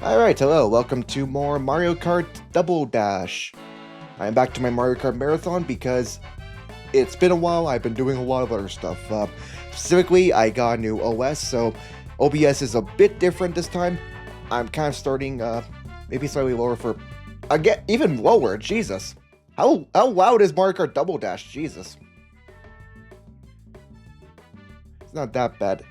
Alright, hello, welcome to more Mario Kart Double Dash. I'm back to my Mario Kart Marathon because it's been a while. I've been doing a lot of other stuff. Specifically, I got a new OS, so OBS is a bit different this time. I'm kind of starting, maybe slightly lower for... Again, even lower, Jesus. How loud is Mario Kart Double Dash? Jesus. It's not that bad.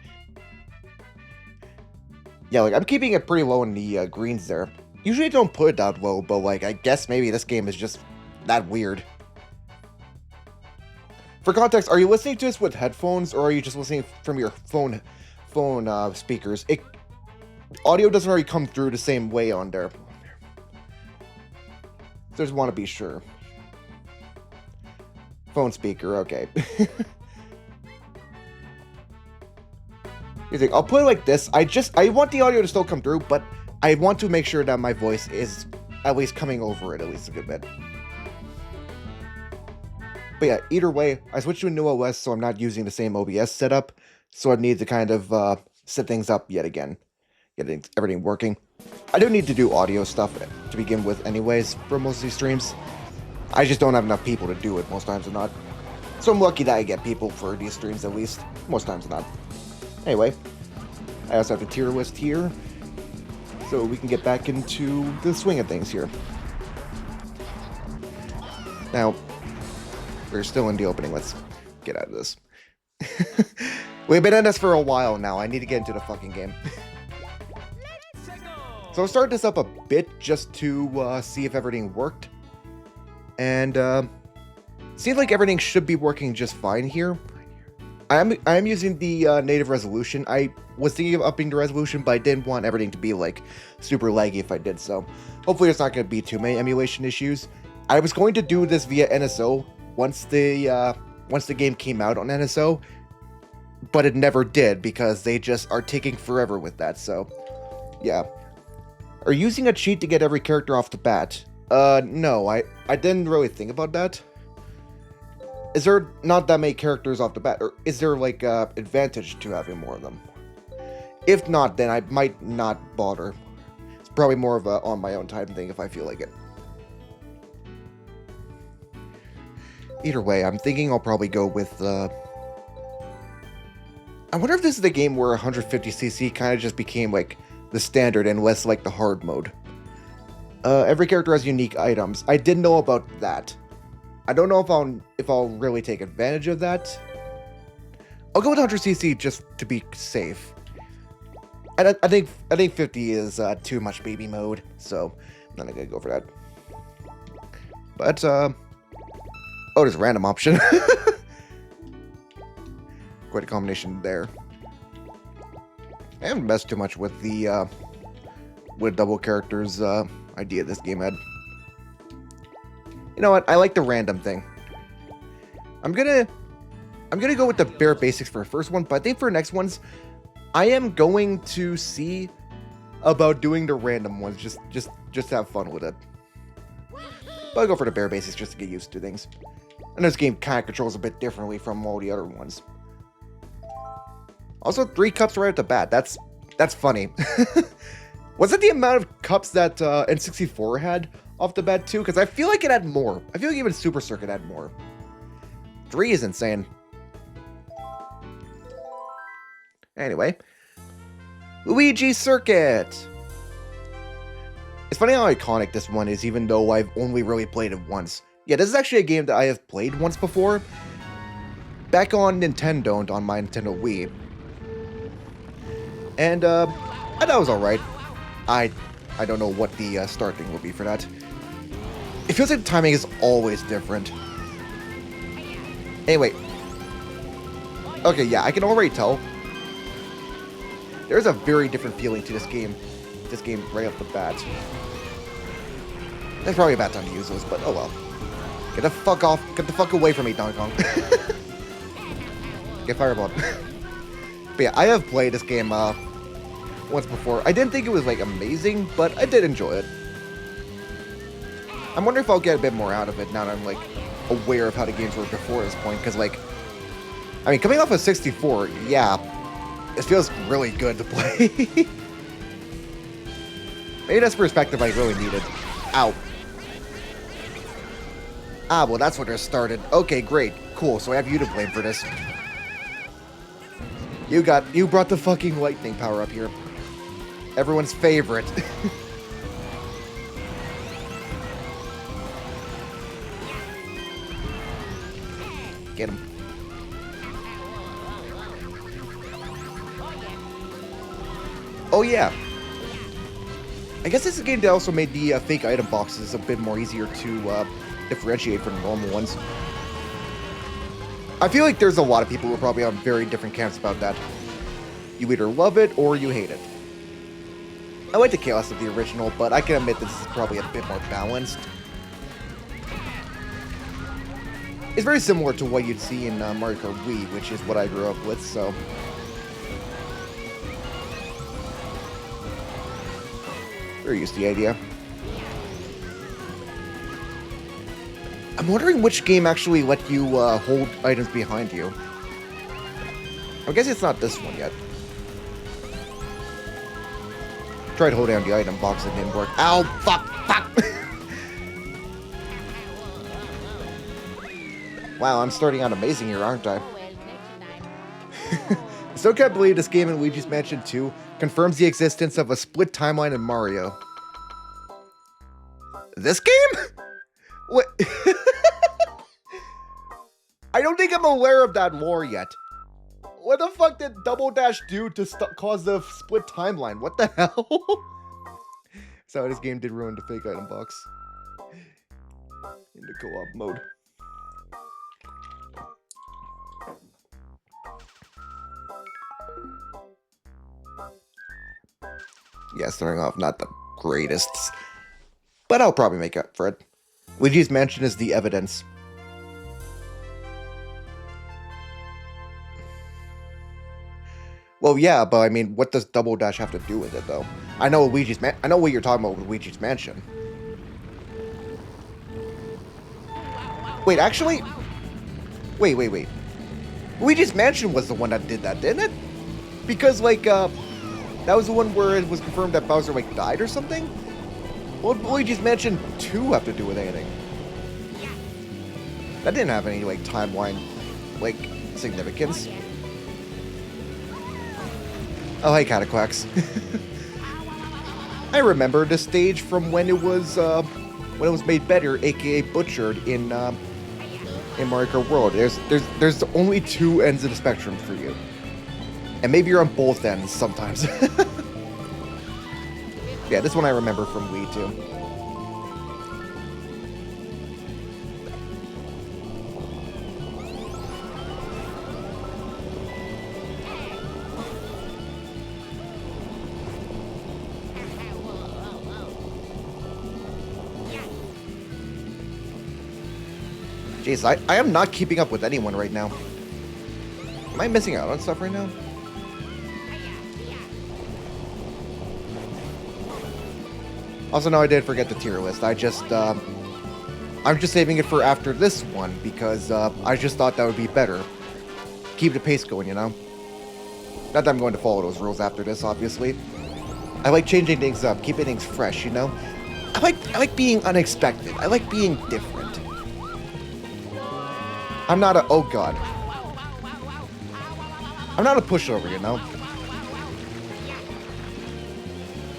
Yeah, like, I'm keeping it pretty low in the greens there. Usually I don't put it that low, but, like, I guess maybe this game is just that weird. For context, are you listening to this with headphones, or are you just listening from your phone speakers? Audio doesn't really come through the same way on there. So just want to be sure. Phone speaker, okay. I'll put it like this. I want the audio to still come through, but I want to make sure that my voice is at least coming over it at least a good bit. But yeah, either way, I switched to a new OS, so I'm not using the same OBS setup, so I need to kind of set things up yet again, getting everything working. I do need to do audio stuff to begin with anyways for most of these streams. I just don't have enough people to do it most times or not. So I'm lucky that I get people for these streams at least, most times not. Anyway, I also have the tier list here, so we can get back into the swing of things here. Now, we're still in the opening. Let's get out of this. We've been in this for a while now. I need to get into the fucking game. So I'll start this up a bit just to see if everything worked. And seems like everything should be working just fine here. I am using the native resolution. I was thinking of upping the resolution, but I didn't want everything to be like super laggy if I did so. Hopefully there's not going to be too many emulation issues. I was going to do this via NSO once the game came out on NSO, but it never did because they just are taking forever with that. So yeah. Are you using a cheat to get every character off the bat? No, I didn't really think about that. Is there not that many characters off the bat, or is there, like, advantage to having more of them? If not, then I might not bother. It's probably more of a on-my-own time thing if I feel like it. Either way, I'm thinking I'll probably go with, I wonder if this is the game where 150cc kind of just became, like, the standard and less like the hard mode. Every character has unique items. I didn't know about that. I don't know if I'll really take advantage of that. I'll go with 100cc just to be safe. And I think 50 is too much baby mode, so I'm not gonna go for that. But oh, there's a random option. Quite a combination there. I haven't messed too much with the with double characters idea this game had. You know what? I like the random thing. I'm gonna go with the bare basics for the first one, but I think for the next ones, I am going to see about doing the random ones, just have fun with it. But I'll go for the bare basics just to get used to things. And this game kind of controls a bit differently from all the other ones. Also, 3 cups right at the bat. That's funny. Was it the amount of cups that N64 had off the bat too? Because I feel like it had more. I feel like even Super Circuit had more. 3 is insane. Anyway, Luigi Circuit. It's funny how iconic this one is, even though I've only really played it once. Yeah, this is actually a game that I have played once before. Back on Nintendo, on my Nintendo Wii. And I thought it was alright. I don't know what the start thing will be for that. It feels like the timing is always different. Anyway. Okay, yeah, I can already tell. There's a very different feeling to this game. This game right off the bat. That's probably a bad time to use those, but oh well. Get the fuck off. Get the fuck away from me, Donkey Kong. Get fireballed. But yeah, I have played this game once before. I didn't think it was like amazing, but I did enjoy it. I'm wondering if I'll get a bit more out of it now that I'm like aware of how the games were before this point, because like, I mean, coming off of 64, yeah, it feels really good to play. Maybe that's perspective I really needed. Ow. Ah, well, that's what it started. Okay, great. Cool, so I have you to blame for this. You brought the fucking lightning power up here. Everyone's favorite. Get him. Oh, yeah. I guess this game also made the fake item boxes a bit more easier to differentiate from the normal ones. I feel like there's a lot of people who are probably on very different camps about that. You either love it or you hate it. I like the chaos of the original, but I can admit that this is probably a bit more balanced. It's very similar to what you'd see in Mario Kart Wii, which is what I grew up with, so... Very used to the idea. I'm wondering which game actually let you hold items behind you. I guess it's not this one yet. Tried to hold down the item box, it didn't work. Ow! Fuck! Fuck! Wow, I'm starting out amazing here, aren't I? I still can't believe this game in Luigi's Mansion 2 confirms the existence of a split timeline in Mario. This game? What? I don't think I'm aware of that lore yet. What the fuck did Double Dash do to cause the split timeline? What the hell? So this game did ruin the fake item box. Into co-op mode. Yeah, starting off not the greatest, but I'll probably make up for it. Luigi's Mansion is the evidence. Well, yeah, but I mean, what does Double Dash have to do with it, though? I know I know what you're talking about with Luigi's Mansion. Wait, actually, wait. Luigi's Mansion was the one that did that, didn't it? Because like, that was the one where it was confirmed that Bowser like died or something. What did Luigi's Mansion 2 have to do with anything? That didn't have any like timeline, like significance. Oh, hey, Cataquax. I remember this stage from when it was made better, aka butchered in Mario Kart World. There's only two ends of the spectrum for you, and maybe you're on both ends sometimes. Yeah, this one I remember from Wii too. Jeez, I am not keeping up with anyone right now. Am I missing out on stuff right now? Also, no, I did forget the tier list. I'm just saving it for after this one because I just thought that would be better. Keep the pace going, you know? Not that I'm going to follow those rules after this, obviously. I like changing things up, keeping things fresh, you know? I like being unexpected. I like being different. I'm not a... Oh, God. I'm not a pushover, you know?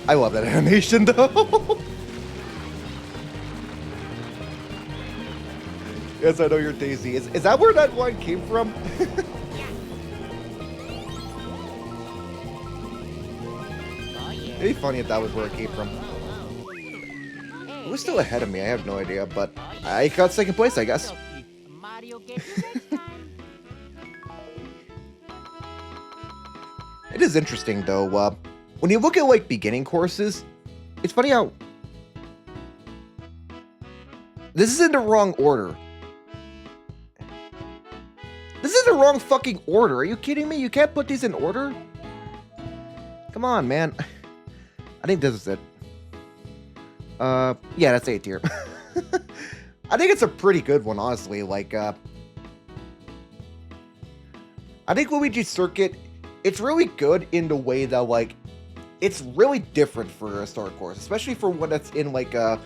I love that animation, though. Yes, I know you're Daisy. Is that where that line came from? It'd be funny if that was where it came from. Who's still ahead of me? I have no idea, but I got second place, I guess. It is interesting, though. When you look at, like, beginning courses, it's funny how... This is in the wrong order. This is the wrong fucking order. Are you kidding me? You can't put these in order? Come on, man. I think this is it. Yeah, that's A tier. I think it's a pretty good one, honestly. Like, I think Luigi's Circuit, it's really good in the way that, like, it's really different for a star course, especially for one that's in like a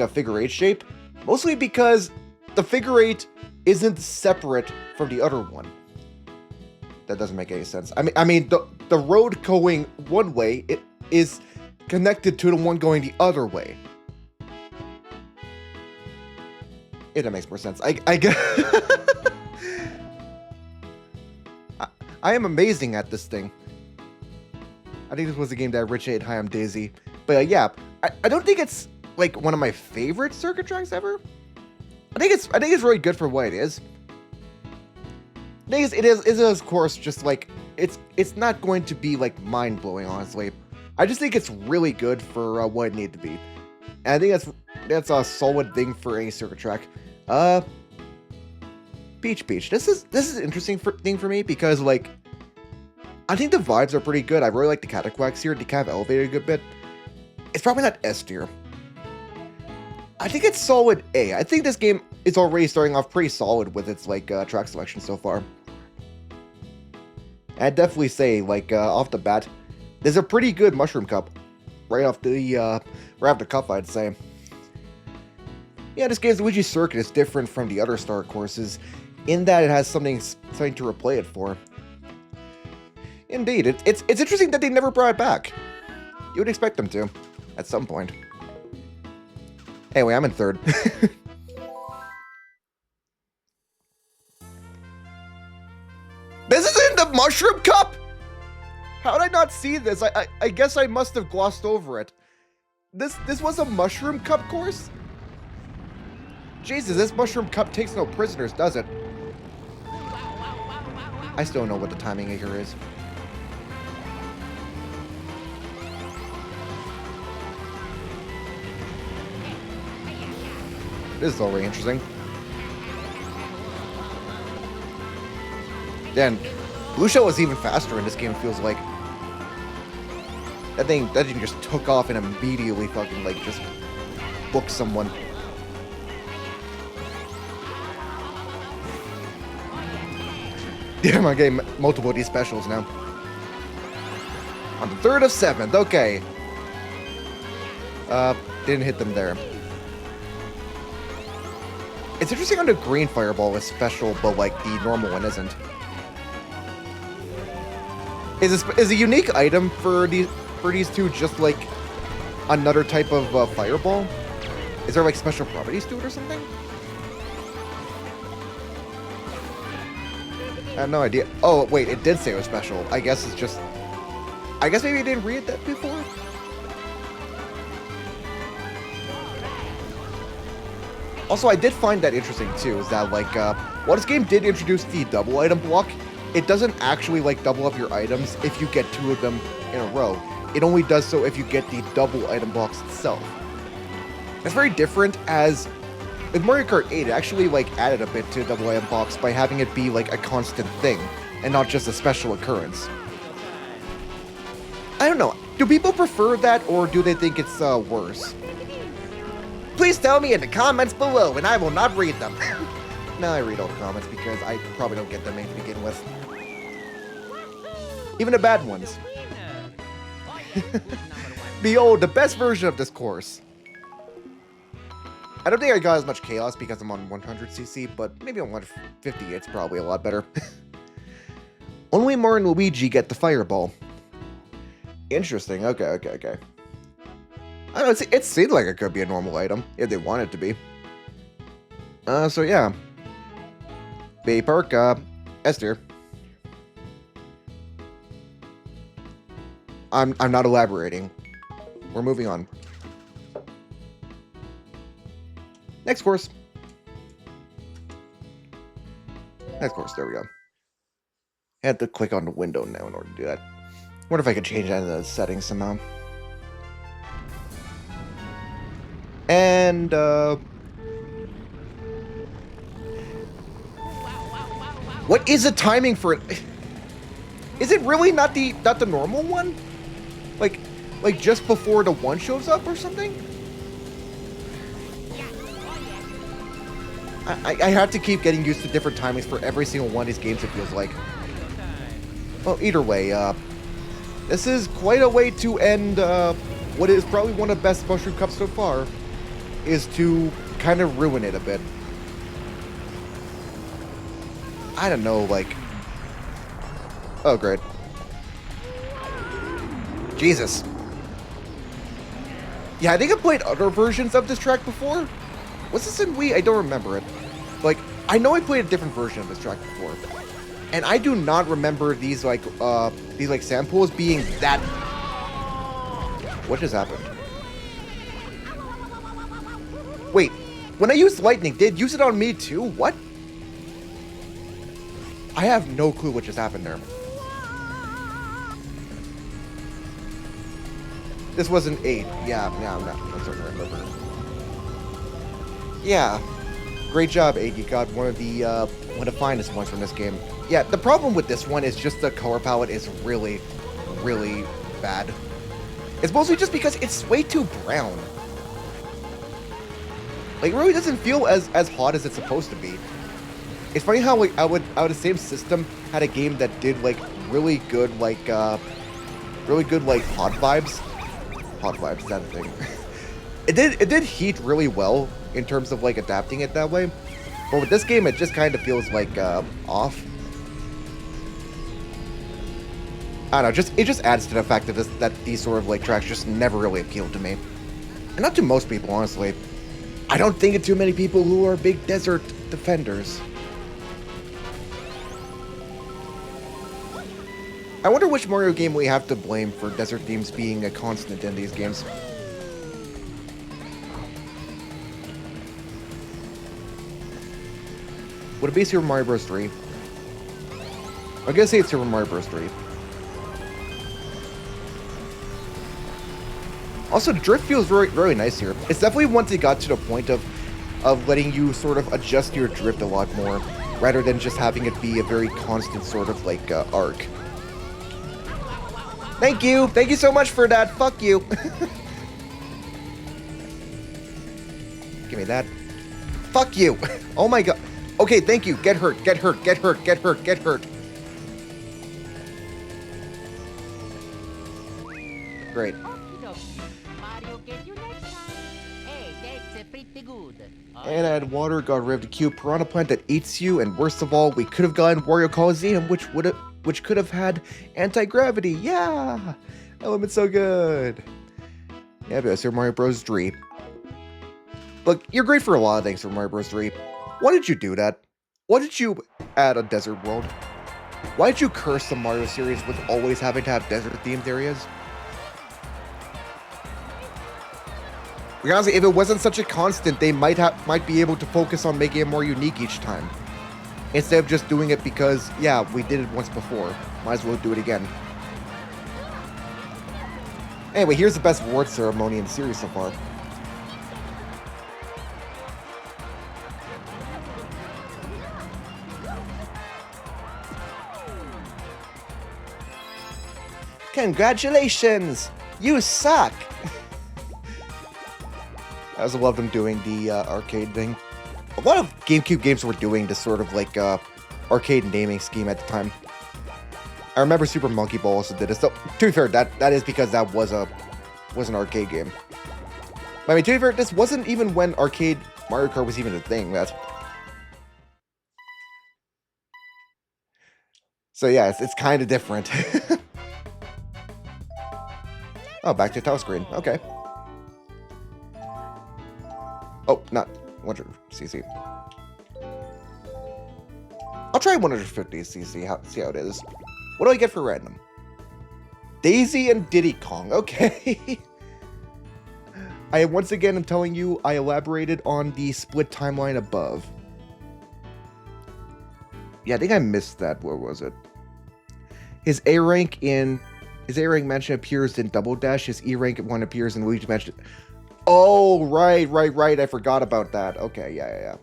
figure eight shape. Mostly because the figure eight isn't separate from the other one. That doesn't make any sense. I mean the road going one way, it is connected to the one going the other way. Yeah, that makes more sense. I get. I am amazing at this thing. I think this was a game that originated high on Daisy, but yeah, I don't think it's like one of my favorite circuit tracks ever. I think it's really good for what it is. The thing is, it is of course just like it's not going to be like mind blowing, honestly. I just think it's really good for what it needed to be, and I think that's a solid thing for any circuit track. Peach. This is an interesting thing for me because like I think the vibes are pretty good. I really like the cataquacks here. They kind of elevated a good bit. It's probably not S tier. I think it's solid A. I think this game is already starting off pretty solid with its like track selection so far. I'd definitely say like off the bat, there's a pretty good mushroom cup right off the cuff, I'd say. Yeah, this game's Luigi Circuit is different from the other star courses in that it has something to replay it for. Indeed, it's interesting that they never brought it back. You would expect them to, at some point. Anyway, I'm in third. This isn't the mushroom cup? How did I not see this? I guess I must have glossed over it. This was a mushroom cup course? Jesus, this mushroom cup takes no prisoners, does it? I still don't know what the timing here is. This is already interesting. Then, Blue Shell was even faster in this game, it feels like. That thing just took off and immediately fucking, like, just booked someone. Damn, I'm getting multiple of these specials now. On the 3rd of 7th, okay. Didn't hit them there. It's interesting how the green fireball is special, but like the normal one isn't. Is a unique item for these two just like another type of fireball? Is there like special properties to it or something? I have no idea. Oh wait, it did say it was special. I guess it's just. I guess maybe I didn't read that before. Also, I did find that interesting too, is that like, while this game did introduce the double item block, it doesn't actually like double up your items if you get 2 of them in a row. It only does so if you get the double item box itself. It's very different, as with Mario Kart 8, it actually like added a bit to the double item box by having it be like a constant thing, and not just a special occurrence. I don't know, do people prefer that, or do they think it's worse? Please tell me in the comments below, and I will not read them. No, I read all the comments because I probably don't get them to begin with. Even the bad ones. Behold, the best version of this course. I don't think I got as much chaos because I'm on 100cc, but maybe on 150 it's probably a lot better. Only Mario and Luigi get the fireball. Interesting, okay. I don't know, it seemed like it could be a normal item, if they want it to be. So yeah. Bay Park, S tier. I'm not elaborating. We're moving on. Next course. Next course, there we go. I had to click on the window now in order to do that. Wonder if I could change that in the settings somehow. And, what is the timing for it? Is it really not the normal one? Like just before the one shows up or something? I have to keep getting used to different timings for every single one of these games, it feels like. Well, either way, This is quite a way to end what is probably one of the best Mushroom Cups so far, is to kind of ruin it a bit. I don't know, like... Oh, great. Jesus. Yeah, I think I've played other versions of this track before. Was this in Wii? I don't remember it. Like, I know I played a different version of this track before. And I do not remember these sand pools being that... What just happened? Wait, when I used lightning, did it use it on me too? What? I have no clue what just happened there. This was an 8. Yeah, I'm starting to remember. Yeah. Great job, 8. You got one of the finest ones from this game. Yeah, the problem with this one is just the color palette is really, really bad. It's mostly just because it's way too brown. Like, it really doesn't feel as hot as it's supposed to be. It's funny how, like, I would the same system had a game that did, like, really good, like, hot vibes. Hot vibes, that thing. It did heat really well in terms of, like, adapting it that way. But with this game, it just kind of feels, like, off. I don't know, it just adds to the fact that these sort of, like, tracks just never really appealed to me. And not to most people, honestly. I don't think of too many people who are big desert defenders. I wonder which Mario game we have to blame for desert themes being a constant in these games. Would it be Super Mario Bros. 3? I'm gonna say it's Super Mario Bros. 3. Also, drift feels very, very nice here. It's definitely once it got to the point of letting you sort of adjust your drift a lot more, rather than just having it be a very constant sort of like arc. Thank you so much for that. Fuck you. Give me that. Fuck you. Oh my god. Okay, thank you. Get hurt. Get hurt. Get hurt. Get hurt. Get hurt. Great. And add water, got rid of the cute piranha plant that eats you, and worst of all, we could have gotten Wario Coliseum, which could have had anti-gravity. Yeah! That would have been so good. Yeah, but Super Mario Bros. 3. Look, you're great for a lot of things, Super Mario Bros. 3. Why did you do that? Why did you add a desert world? Why did you curse the Mario series with always having to have desert-themed areas? Honestly, if it wasn't such a constant, they might be able to focus on making it more unique each time. Instead of just doing it because, yeah, we did it once before. Might as well do it again. Anyway, here's the best award ceremony in the series so far. Congratulations! You suck! I also love them doing the arcade thing. A lot of GameCube games were doing this sort of like arcade naming scheme at the time. I remember Super Monkey Ball also did it. So, to be fair, that is because that was an arcade game. I mean, to be fair, this wasn't even when arcade Mario Kart was even a thing. So yeah, it's kind of different. Oh, back to title screen. Okay. Oh, not 100cc. I'll try 150cc, see how it is. What do I get for random? Daisy and Diddy Kong, okay. I once again am telling you, I elaborated on the split timeline above. Yeah, I think I missed that. Where was it? His A rank mention appears in Double Dash. His E rank one appears in Luigi Mansion. Oh, right. I forgot about that. Okay, yeah.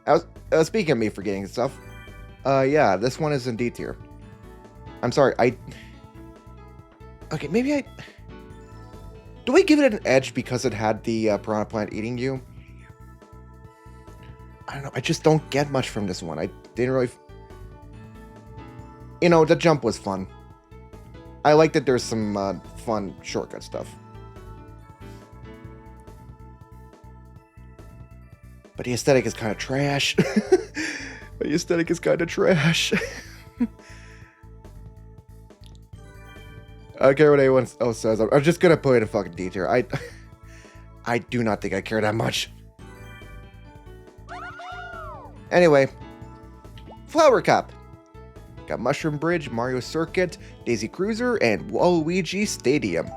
I was speaking of me forgetting stuff. Yeah, this one is in D tier. I'm sorry, okay, maybe do I give it an edge because it had the piranha plant eating you? I don't know, I just don't get much from this one. I didn't really... You know, the jump was fun. I like that there's some fun shortcut stuff. But the aesthetic is kind of trash. The aesthetic is kind of trash. I don't care what anyone else says. I'm just gonna put it in fucking D tier. I do not think I care that much. Anyway, Flower Cup. Got Mushroom Bridge, Mario Circuit, Daisy Cruiser, and Waluigi Stadium.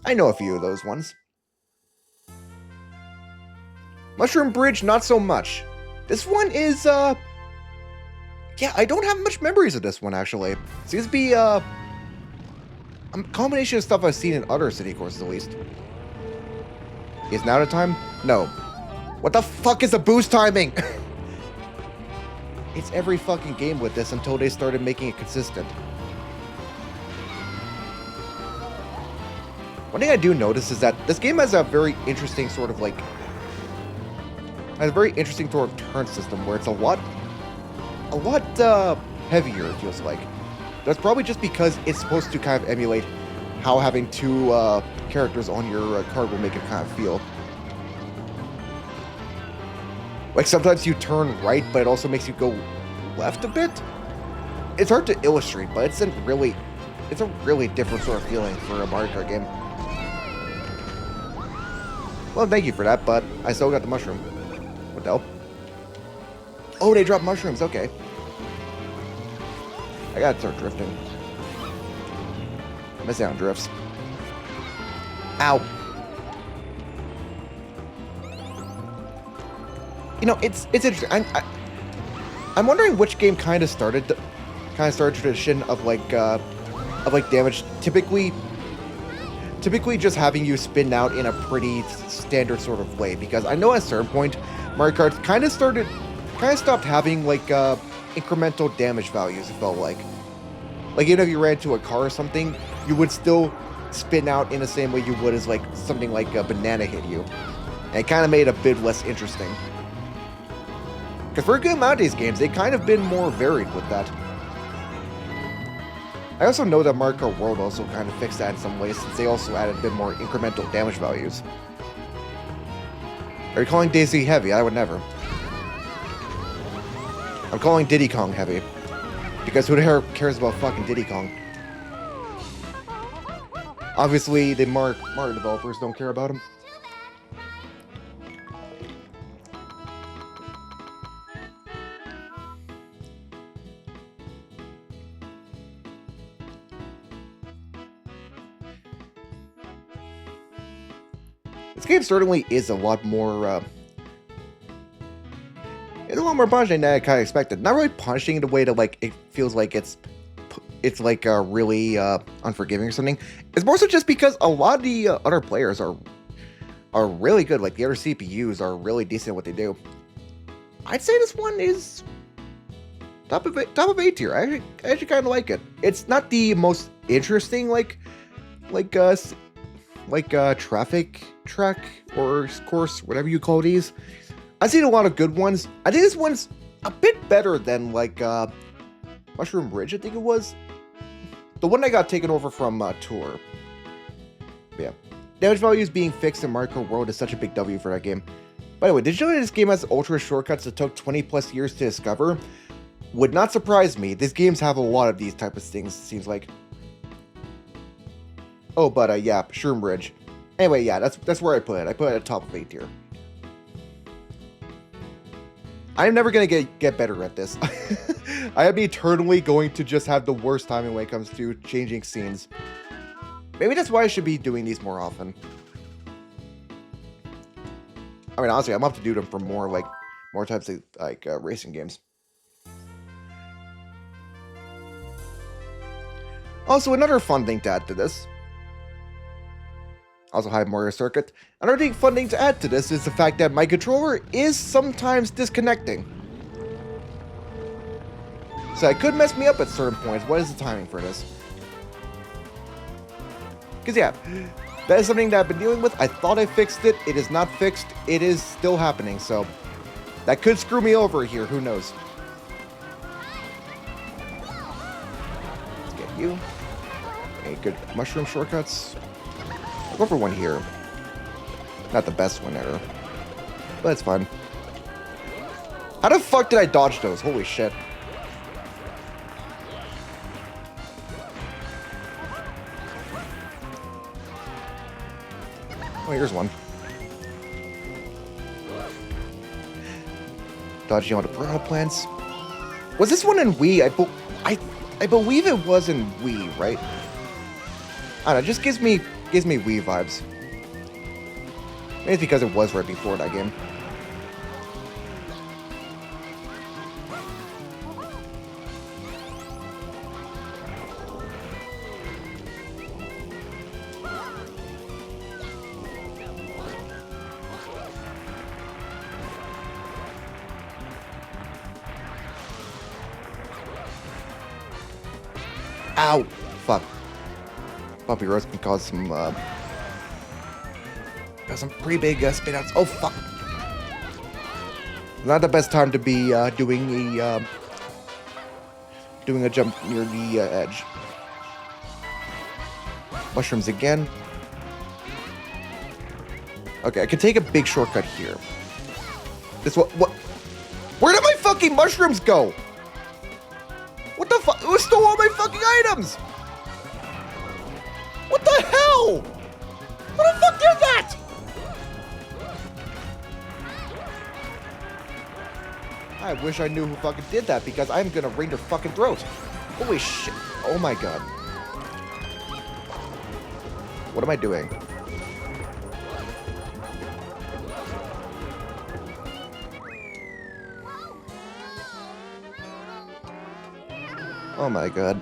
I know a few of those ones. Mushroom Bridge, not so much. This one is, yeah, I don't have much memories of this one, actually. Seems to be, a combination of stuff I've seen in other city courses, at least. Is now the time? No. What the fuck is the boost timing? It's every fucking game with this until they started making it consistent. One thing I do notice is that this game has a very interesting sort of like... has a very interesting sort of turn system where it's a lot heavier, it feels like. That's probably just because it's supposed to kind of emulate how having two characters on your card will make it kind of feel. Like sometimes you turn right, but it also makes you go left a bit. It's hard to illustrate, but it's a really different sort of feeling for a Mario Kart game. Well, thank you for that, but I still got the mushroom. What the hell? Oh, they dropped mushrooms, okay. I gotta start drifting. I'm missing out on drifts. Ow. You know, it's interesting. I'm wondering which game kind of started tradition of like damage. Typically just having you spin out in a pretty standard sort of way. Because I know at a certain point, Mario Kart kind of stopped having like incremental damage values. It felt like even if you ran into a car or something, you would still spin out in the same way you would as like something like a banana hit you. And it kind of made it a bit less interesting. Because for a good amount of these games, they kind of been more varied with that. I also know that Mario Kart World also kind of fixed that in some ways, since they also added a bit more incremental damage values. Are you calling Daisy heavy? I would never. I'm calling Diddy Kong heavy. Because who the hell cares about fucking Diddy Kong? Obviously, the Mario developers don't care about him. This game certainly is a lot more, it's a lot more punishing than I kind of expected. Not really punishing in the way that, like, it feels like it's like, really, unforgiving or something. It's more so just because a lot of the other players are really good. Like, the other CPUs are really decent at what they do. I'd say this one is top of A tier. I actually kind of like it. It's not the most interesting, traffic track or course, whatever you call these. I've seen a lot of good ones. I think this one's a bit better than like Mushroom Bridge, I think it was. The one that got taken over from Tour. But yeah. Damage values being fixed in Mario Kart World is such a big W for that game. By the way, did you know that this game has ultra shortcuts that took 20 plus years to discover? Would not surprise me. These games have a lot of these type of things, it seems like. Oh, but yeah, Mushroom Bridge. Anyway, yeah, that's where I put it. I put it at top of A tier. I'm never gonna get better at this. I am eternally going to just have the worst timing when it comes to changing scenes. Maybe that's why I should be doing these more often. I mean, honestly, I'm up to do them for more types of racing games. Also, another fun thing to add to this. Also, hi, Mario Circuit. Another fun thing to add to this is the fact that my controller is sometimes disconnecting. So it could mess me up at certain points. What is the timing for this? Because yeah, that is something that I've been dealing with. I thought I fixed it. It is not fixed. It is still happening. So that could screw me over here. Who knows? you. Any good mushroom shortcuts? I'll go for one here. Not the best one ever, but it's fun. How the fuck did I dodge those? Holy shit. Oh, here's one. Dodging all the piranha plants. Was this one in Wii? I believe it was in Wii, right? I don't know, it just gives me Wii vibes. Maybe it's because it was right before that game. Ow! Fuck. Bumpy roads can cause some pretty big spin outs. Oh fuck! Not the best time to be doing a jump near the edge. Mushrooms again. Okay, I can take a big shortcut here. This what? Where did my fucking mushrooms go? What the fuck? Who stole all my fucking items? What the hell? Who the fuck did that? I wish I knew who fucking did that because I'm gonna wring their fucking throat. Holy shit. Oh my god. What am I doing? Oh my god.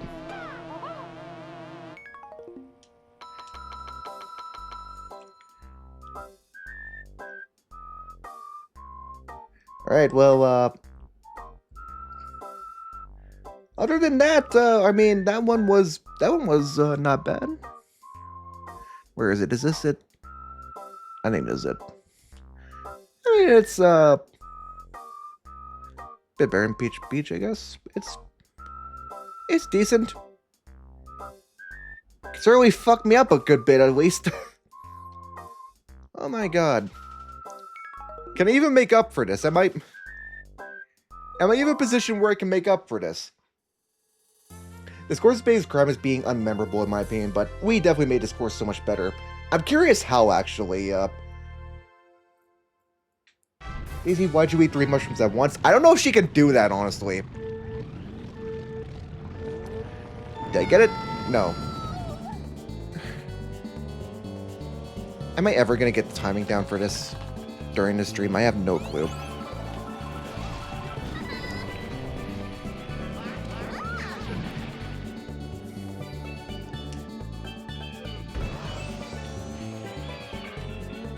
Alright, well, other than that, I mean, that one was not bad. Where is it? Is this it? I think this is it. I mean, it's, bit barren beach, I guess. It's decent. It's really fucked me up a good bit, at least. Oh my god. Can I even make up for this? Am I in a position where I can make up for this? This course pays crime as being unmemorable in my opinion, but we definitely made this course so much better. I'm curious how, actually. Daisy, why'd you eat 3 mushrooms at once? I don't know if she can do that, honestly. Did I get it? No. Am I ever gonna get the timing down for this during the stream? I have no clue.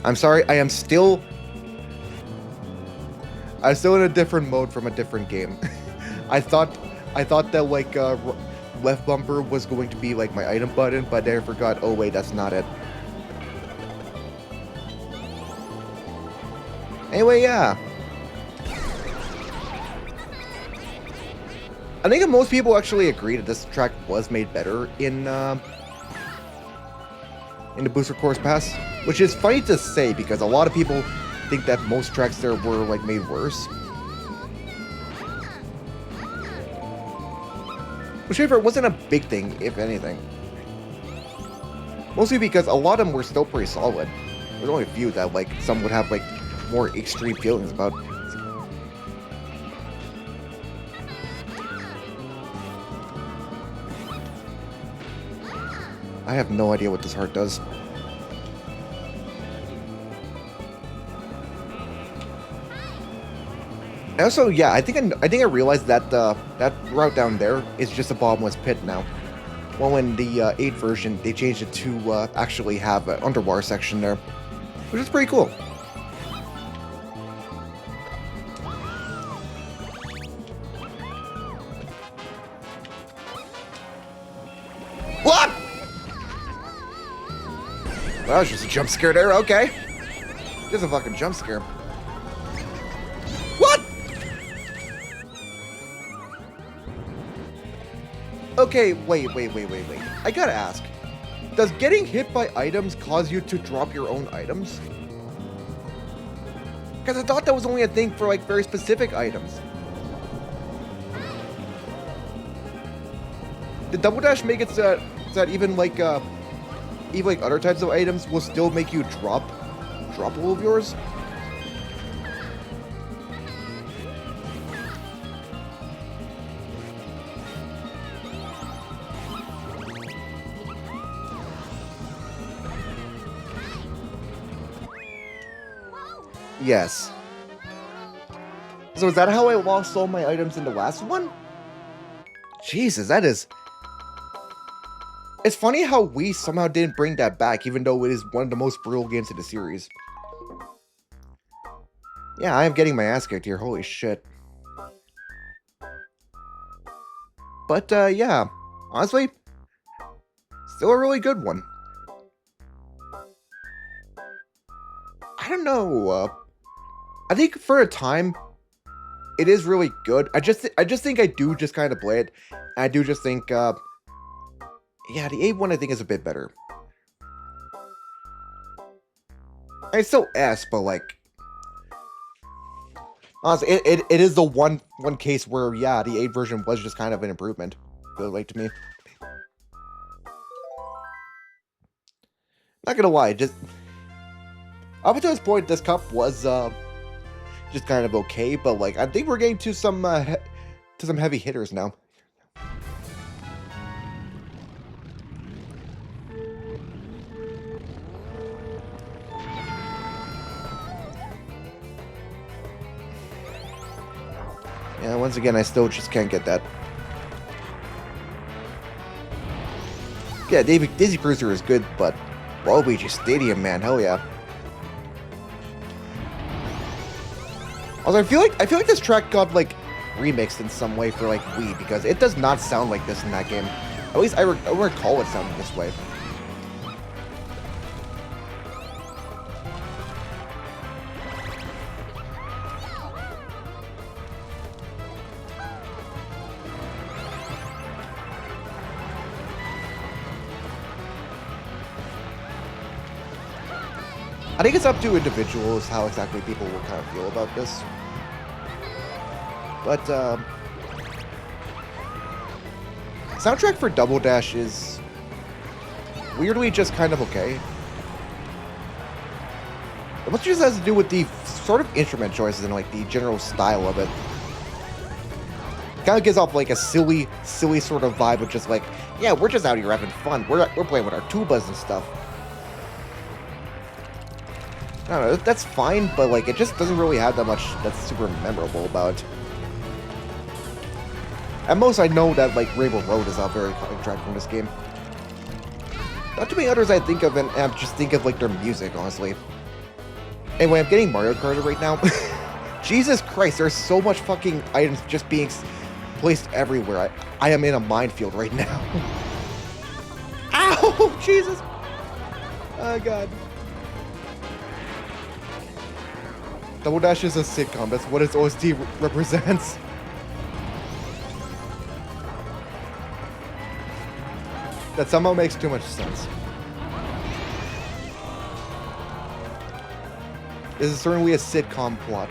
I'm sorry, I'm still in a different mode from a different game. I thought that like left bumper was going to be like my item button, but I forgot, oh wait, that's not it. Anyway, yeah. I think most people actually agree that this track was made better in the Booster Course Pass, which is funny to say because a lot of people think that most tracks there were like made worse. Which, however, wasn't a big thing, if anything. Mostly because a lot of them were still pretty solid. There's only a few that like some would have like more extreme feelings about. I have no idea what this heart does. Also, yeah, I think I realized that that route down there is just a bottomless pit now. Well, in the 8 version, they changed it to actually have an underwater section there, which is pretty cool. What? Well, that was just a jump scare there. Okay, just a fucking jump scare. Okay, wait. I gotta ask. Does getting hit by items cause you to drop your own items? Because I thought that was only a thing for, like, very specific items. Did Double Dash make it so that even like other types of items will still make you drop all of yours? Yes. So is that how I lost all my items in the last one? Jesus, that is... It's funny how we somehow didn't bring that back, even though it is one of the most brutal games in the series. Yeah, I am getting my ass kicked here, holy shit. But, yeah. Honestly, still a really good one. I don't know, I think for a time, it is really good. I just think I do just kind of play it. I do just think, yeah, the 8 one I think is a bit better. I still S, but like, honestly, it is the one case where, yeah, the 8 version was just kind of an improvement. Feels like to me. Not gonna lie, just up until this point, this cup was just kind of okay, but like I think we're getting to some heavy hitters now. Yeah, once again, I still just can't get that. Yeah, Daisy Cruiser is good, but Waluigi Stadium, man, hell yeah. Also, I feel like this track got like remixed in some way for like Wii, because it does not sound like this in that game. At least I recall it sounding this way. I think it's up to individuals how exactly people will kind of feel about this. But, soundtrack for Double Dash is weirdly just kind of okay. It must just has to do with the sort of instrument choices and like the general style of it. Kind of gives off like a silly sort of vibe of just like, yeah, we're just out here having fun. We're playing with our tubas and stuff. I don't know, that's fine, but like it just doesn't really have that much that's super memorable about it. At most, I know that like Rainbow Road is a very iconic track from this game. Not too many others I think of, and I just think of like their music, honestly. Anyway, I'm getting Mario Kart right now. Jesus Christ, there's so much fucking items just being placed everywhere. I am in a minefield right now. Ow! Jesus! Oh god. Double Dash is a sitcom. That's what its OST represents. That somehow makes too much sense. This is certainly a sitcom plot.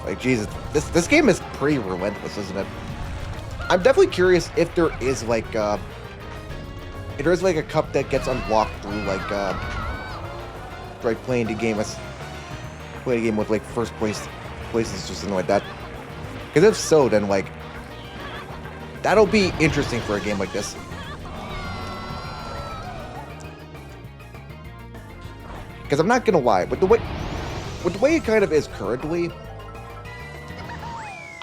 Like, Jesus, this game is pretty relentless, isn't it? I'm definitely curious if there is like a cup that gets unlocked through like playing the game with like first places or something like that. Because if so, then like that'll be interesting for a game like this. Because I'm not gonna lie, with the way it kind of is currently,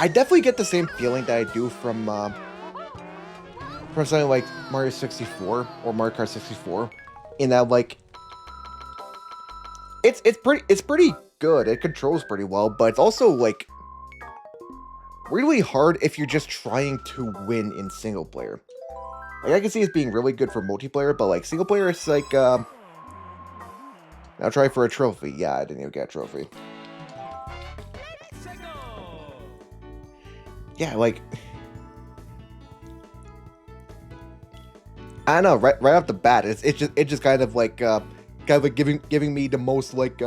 I definitely get the same feeling that I do from something like Mario 64 or Mario Kart 64, in that like it's pretty good. It controls pretty well, but it's also like really hard if you're just trying to win in single player. Like I can see it being really good for multiplayer, but like single player, it's like now try for a trophy. Yeah, I didn't even get a trophy. yeah, like, I don't know, right off the bat, it's just kind of like giving me the most like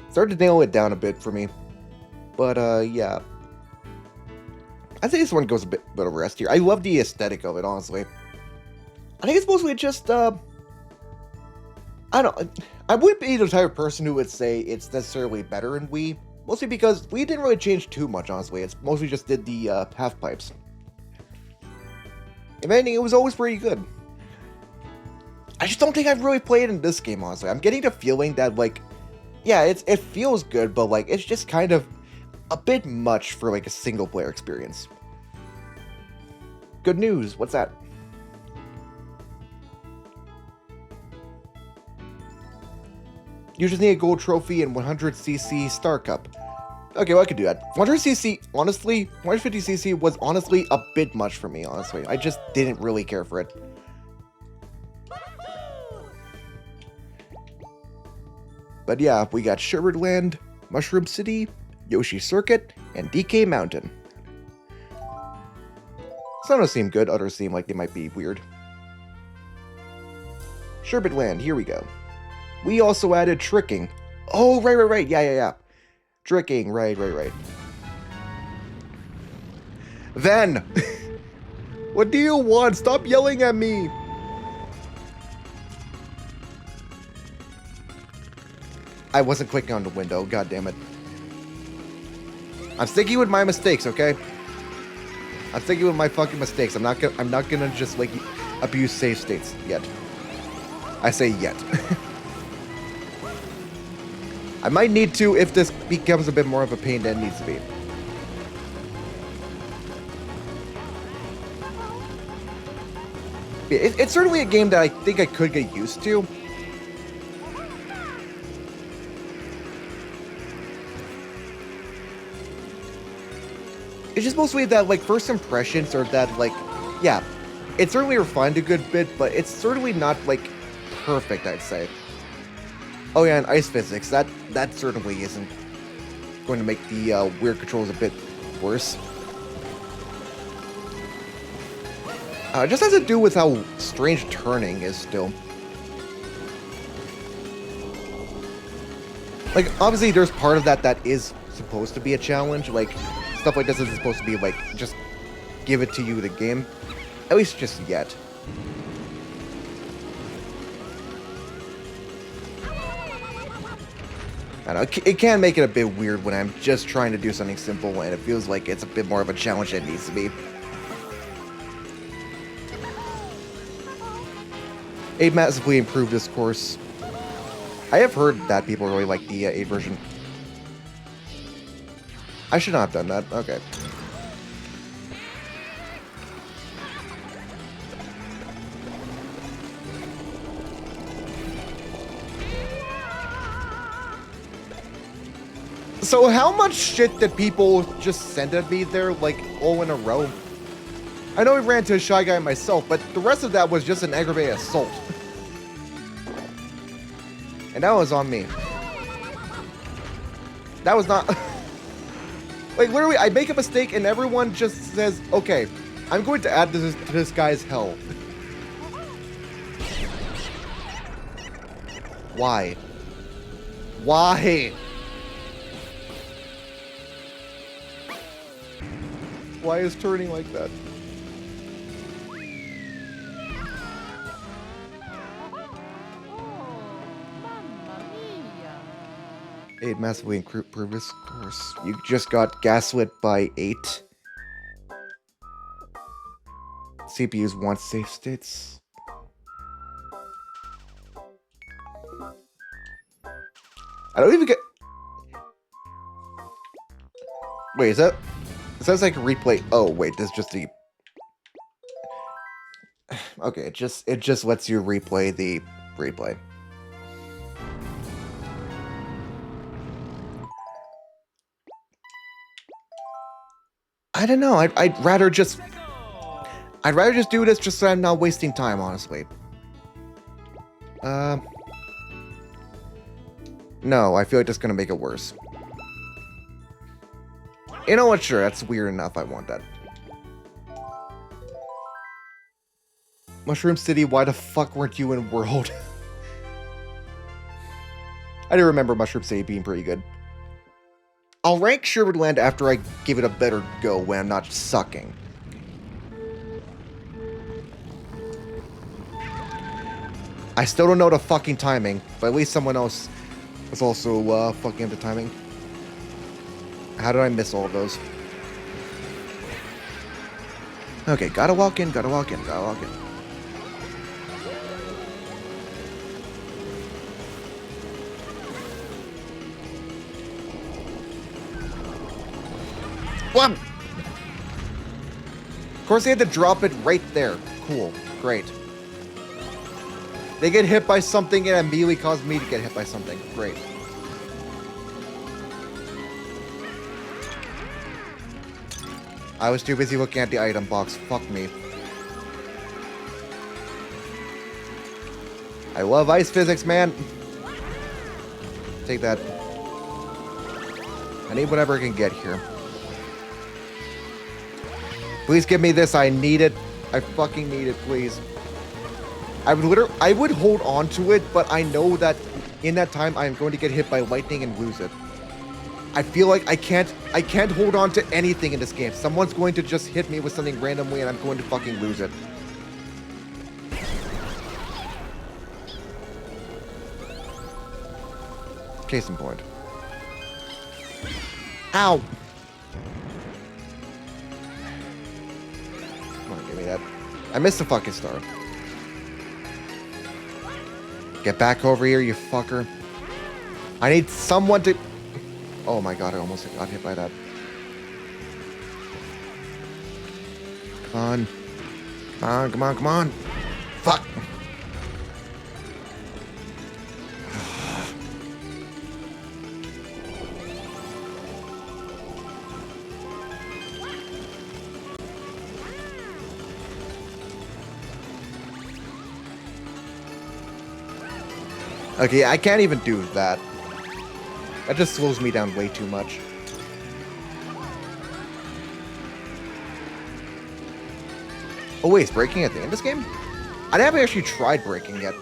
started to nail it down a bit for me. But yeah. I think this one goes a bit over S tier. I love the aesthetic of it, honestly. I think it's mostly just I don't I wouldn't be the type of person who would say it's necessarily better in Wii. Mostly because Wii didn't really change too much, honestly. It's mostly just did the half pipes. If anything, it was always pretty good. I just don't think I've really played in this game, honestly. I'm getting the feeling that, like, yeah, it feels good, but, like, it's just kind of a bit much for, like, a single-player experience. Good news. What's that? You just need a gold trophy and 100cc Star Cup. Okay, well, I could do that. 100cc, honestly, 150cc was honestly a bit much for me, honestly. I just didn't really care for it. But yeah, we got Sherbert Land, Mushroom City, Yoshi Circuit, and DK Mountain. Some of them seem good, others seem like they might be weird. Sherbet Land, here we go. We also added tricking. Oh, right. Yeah. Tricking, right. Then, what do you want? Stop yelling at me. I wasn't clicking on the window, god damn it. I'm sticking with my mistakes, okay? I'm sticking with my fucking mistakes. I'm not gonna just like abuse save states yet. I say yet. I might need to if this becomes a bit more of a pain than it needs to be. It's certainly a game that I think I could get used to. It's just mostly that, like, first impressions are that, like, yeah, it's certainly refined a good bit, but it's certainly not, like, perfect, I'd say. Oh yeah, and ice physics, that certainly isn't going to make the weird controls a bit worse. It just has to do with how strange turning is still. Like, obviously there's part of that is supposed to be a challenge, like, stuff like this isn't supposed to be, like, just give it to you the game. At least just yet. I don't know, it can make it a bit weird when I'm just trying to do something simple and it feels like it's a bit more of a challenge than it needs to be. 8 massively improved this course. I have heard that people really like the 8 version. I should not have done that. Okay. So how much shit did people just send at me there, like, all in a row? I know I ran into a Shy Guy myself, but the rest of that was just an aggravated assault. And that was on me. That was not... Like, literally, I make a mistake and everyone just says, okay, I'm going to add this to this guy's hell. Why? Why? Why is turning like that? It massively improved this course. You just got gaslit by 8. CPUs want safe states. I don't even get... Wait, is that... It sounds like a replay. Oh, wait, this is just the... Okay, it just lets you replay the replay. I don't know. I'd rather just do this just so I'm not wasting time, honestly. No, I feel like that's gonna make it worse. You know what? Sure, that's weird enough. I want that. Mushroom City, why the fuck weren't you in World? I do remember Mushroom City being pretty good. I'll rank Sherwood Land after I give it a better go when I'm not sucking. I still don't know the fucking timing, but at least someone else was also fucking up the timing. How did I miss all of those? Okay, gotta walk in, gotta walk in, gotta walk in. What? Of course they had to drop it right there. Cool, great. They get hit by something and immediately cause me to get hit by something. Great. I was too busy looking at the item box. Fuck me. I love ice physics, man. Take that. I need whatever I can get here. Please give me this. I need it. I fucking need it, please. I would hold on to it, but I know that in that time I'm going to get hit by lightning and lose it. I feel like I can't hold on to anything in this game. Someone's going to just hit me with something randomly and I'm going to fucking lose it. Case in point. Ow! Come on, give me that. I missed the fucking star. Get back over here, you fucker. I need someone to... Oh my god, I almost got hit by that. Come on. Come on, come on, come on. Fuck! Okay, I can't even do that. That just slows me down way too much. Oh wait, it's breaking at the end of this game? I haven't actually tried breaking yet.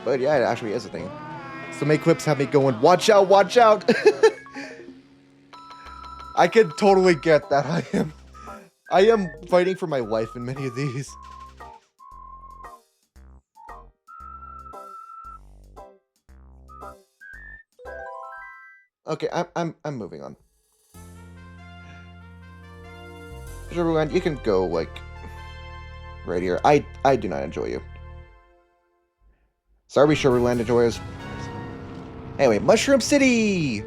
But yeah, it actually is a thing. So many clips have me going, watch out, watch out! I can totally get that. I am fighting for my life in many of these. Okay, I'm moving on. Everyone, you can go like right here. I do not enjoy you. Sorry, Sugarland enjoyers. Anyway, Mushroom City.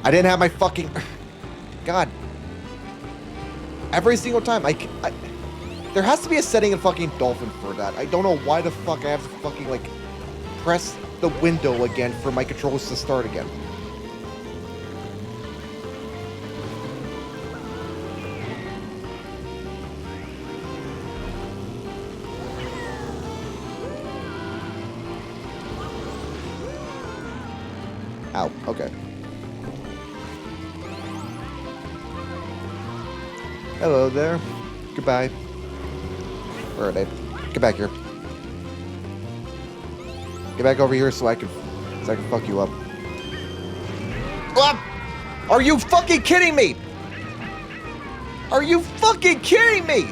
I didn't have my fucking... God. Every single time, there has to be a setting in fucking Dolphin for that. I don't know why the fuck I have to fucking like press the window again for my controls to start again. Ow, okay. Hello there. Goodbye. Where are they? Get back here. Get back over here so I can fuck you up. Ah! Are you fucking kidding me? Are you fucking kidding me?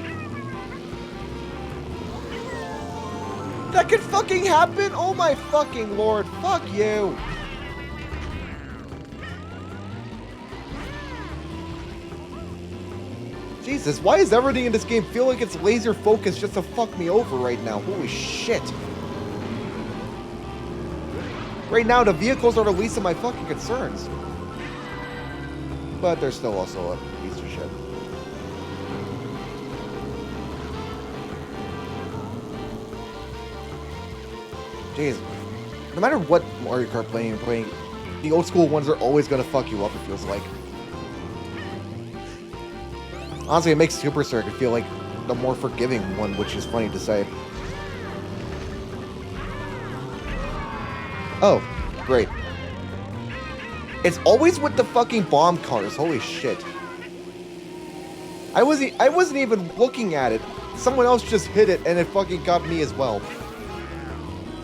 That could fucking happen? Oh my fucking lord. Fuck you. Jesus, why is everything in this game feel like it's laser focused just to fuck me over right now? Holy shit. Right now, the vehicles are the least of my fucking concerns. But they're still also a piece of shit. Jeez. No matter what Mario Kart playing, the old school ones are always gonna fuck you up, it feels like. Honestly, it makes Super Circuit feel like the more forgiving one, which is funny to say. Oh, great. It's always with the fucking bomb cars. Holy shit. I wasn't even looking at it. Someone else just hit it and it fucking got me as well.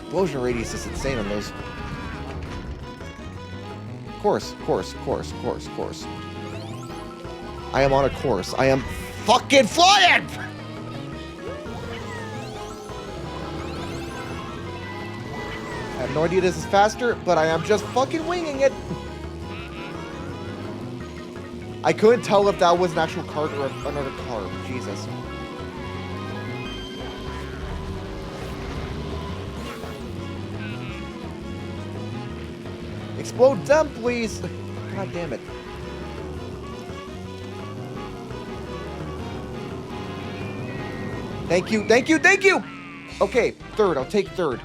Explosion radius is insane on those. Course. I am on a course. I am fucking flying! I have no idea this is faster, but I am just fucking winging it. I couldn't tell if that was an actual cart or another car. Jesus. Explode them, please! God damn it. Thank you, thank you, thank you! Okay, third. I'll take third.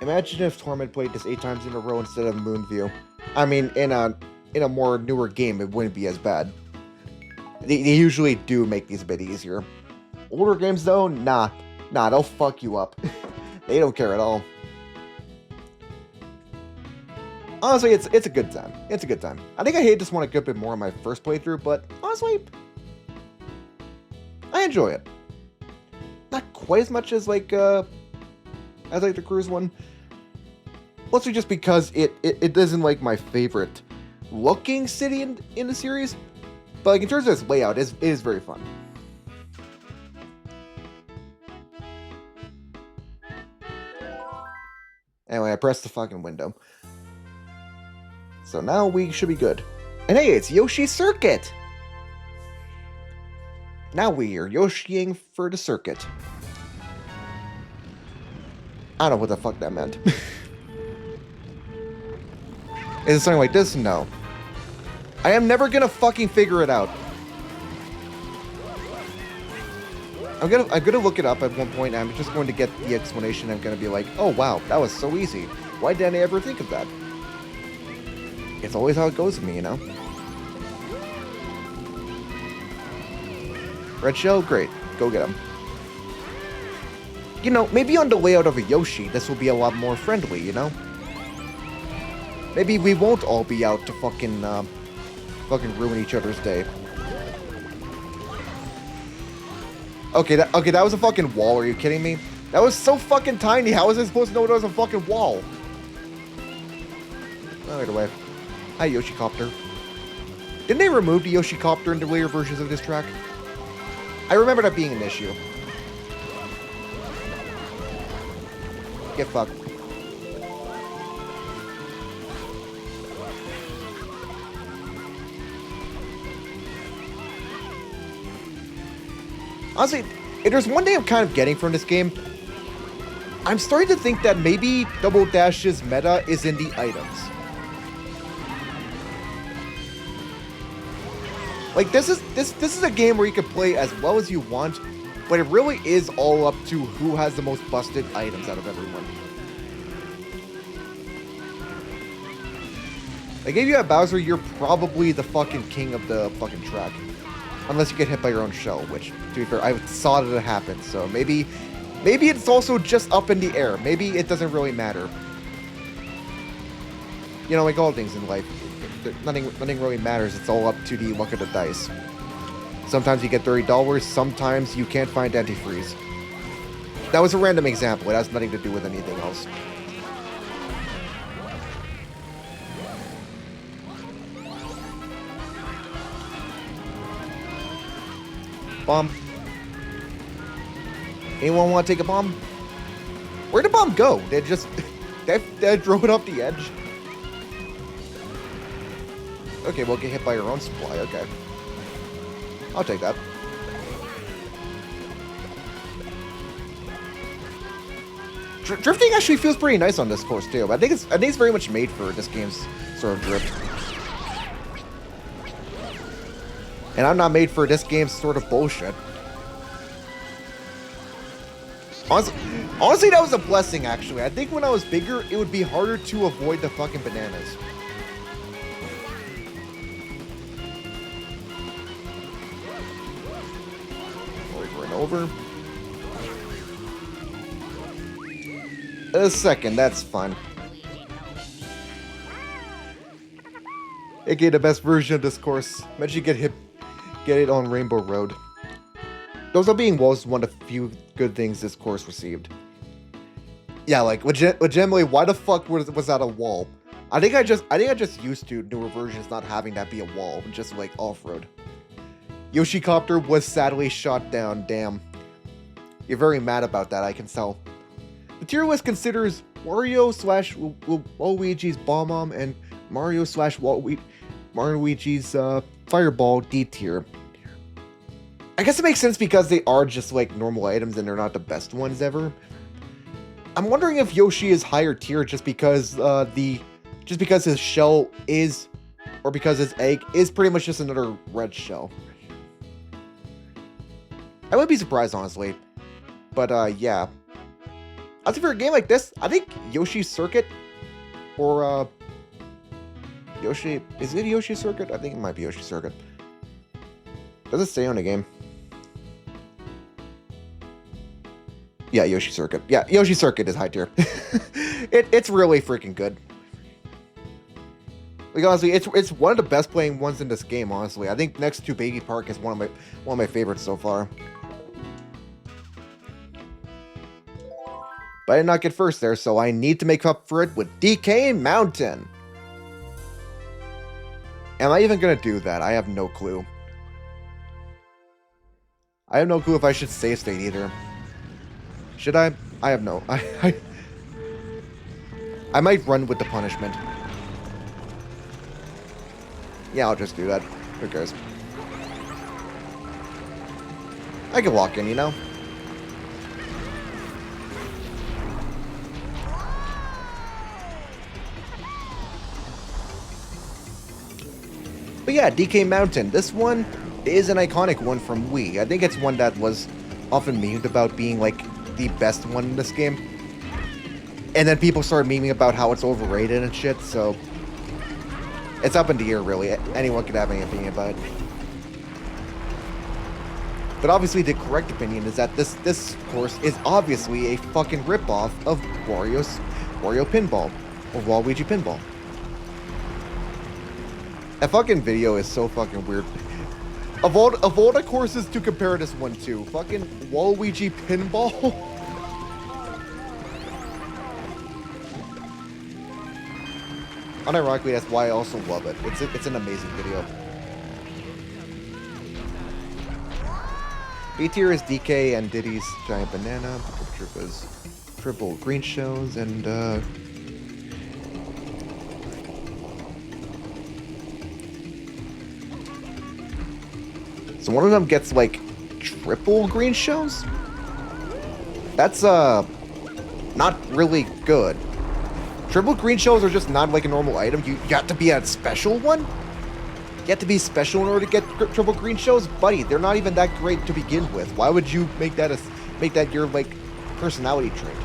Imagine if Torment played this 8 times in a row instead of Moonview. I mean, in a more newer game, it wouldn't be as bad. They usually do make these a bit easier. Older games, though, nah, they'll fuck you up. They don't care at all. Honestly, it's a good time. It's a good time. I think I hated this one a good bit more in my first playthrough, but honestly, I enjoy it. Not quite as much as like the cruise one. Mostly just because it isn't like my favorite looking city in the series, but like in terms of its layout, it is very fun. Anyway, I pressed the fucking window. So now we should be good. And hey, it's Yoshi's Circuit! Now we are Yoshiing for the circuit. I don't know what the fuck that meant. Is it something like this? No. I am never gonna fucking figure it out. I'm gonna look it up at one point, and I'm just going to get the explanation. I'm gonna be like, oh wow, that was so easy. Why didn't I ever think of that? It's always how it goes with me, you know? Red shell? Great. Go get him. You know, maybe on the layout of a Yoshi, this will be a lot more friendly, you know? Maybe we won't all be out to fucking ruin each other's day. Okay, that was a fucking wall. Are you kidding me? That was so fucking tiny. How was I supposed to know it was a fucking wall? Oh, either way. Hi, Yoshicopter. Didn't they remove the Yoshicopter in the later versions of this track? I remember that being an issue. Get fucked. Honestly, if there's one thing I'm kind of getting from this game, I'm starting to think that maybe Double Dash's meta is in the items. Like, this is a game where you can play as well as you want, but it really is all up to who has the most busted items out of everyone. Like, if you have Bowser, you're probably the fucking king of the fucking track. Unless you get hit by your own shell, which, to be fair, I saw that it happen, so maybe it's also just up in the air. Maybe it doesn't really matter. You know, like all things in life, nothing really matters. It's all up to the luck of the dice. Sometimes you get $30, sometimes you can't find antifreeze. That was a random example. It has nothing to do with anything else. Bomb. Anyone want to take a bomb? Where'd the bomb go? They just... they drove it off the edge. Okay, we'll get hit by your own supply. Okay. I'll take that. Drifting actually feels pretty nice on this course, too. But I think it's very much made for this game's sort of drift. And I'm not made for this game's sort of bullshit. Honestly, that was a blessing, actually. I think when I was bigger, it would be harder to avoid the fucking bananas. Over and over. A second, that's fun. AKA the best version of this course. Imagine you get it on Rainbow Road. Those are being was one of the few good things this course received. Yeah, like legitimately, why the fuck was that a wall? I think I just used to newer versions not having that be a wall, just like off-road. Yoshicopter was sadly shot down. Damn, you're very mad about that. I can tell. Materialist considers Wario / Waluigi's Bomb and Mario / Waluigi's Fireball D tier. I guess it makes sense because they are just like normal items and they're not the best ones ever. I'm wondering if Yoshi is higher tier just because his shell is, or because his egg is pretty much just another red shell. I wouldn't be surprised, honestly. But yeah. I think for a game like this, I think Yoshi's Circuit or Yoshi, is it Yoshi Circuit? I think it might be Yoshi Circuit. Does it say on the game? Yeah, Yoshi Circuit. Yeah, Yoshi Circuit is high tier. It's really freaking good. Like honestly, it's one of the best playing ones in this game. Honestly, I think next to Baby Park is one of my favorites so far. But I did not get first there, so I need to make up for it with DK Mountain. Am I even gonna do that? I have no clue. I have no clue if I should save state either. Should I? I have no. I might run with the punishment. Yeah, I'll just do that. Who cares? I can walk in, you know? But yeah, DK Mountain. This one is an iconic one from Wii. I think it's one that was often memed about being like the best one in this game. And then people started memeing about how it's overrated and shit, so it's up in the air, really. Anyone could have any opinion about it. But obviously the correct opinion is that this course is obviously a fucking ripoff of Wario Pinball, or Waluigi Pinball. That fucking video is so fucking weird. Of all the courses to compare this one to, fucking Waluigi Pinball? Unironically, that's why I also love it. It's an amazing video. B tier is DK and Diddy's Giant Banana. Triple Green Shells and so one of them gets like triple green shells? That's not really good. Triple green shells are just not like a normal item. You got to be a special one? You have to be special in order to get triple green shells? Buddy, they're not even that great to begin with. Why would you make that your like personality trait?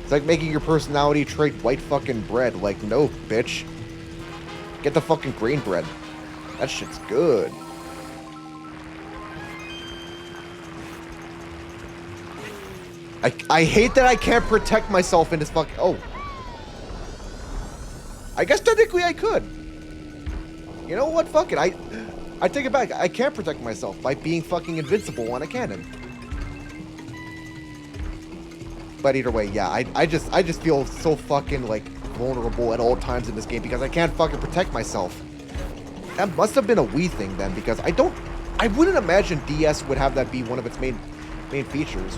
It's like making your personality trait white fucking bread. Like, no, bitch. Get the fucking green bread. That shit's good. I hate that I can't protect myself in this fucking... Oh. I guess technically I could. You know what? Fuck it. I take it back. I can't protect myself by being fucking invincible on a cannon. But either way, yeah, I just feel so fucking, like, vulnerable at all times in this game because I can't fucking protect myself. That must have been a Wii thing then, because I wouldn't imagine DS would have that be one of its main features.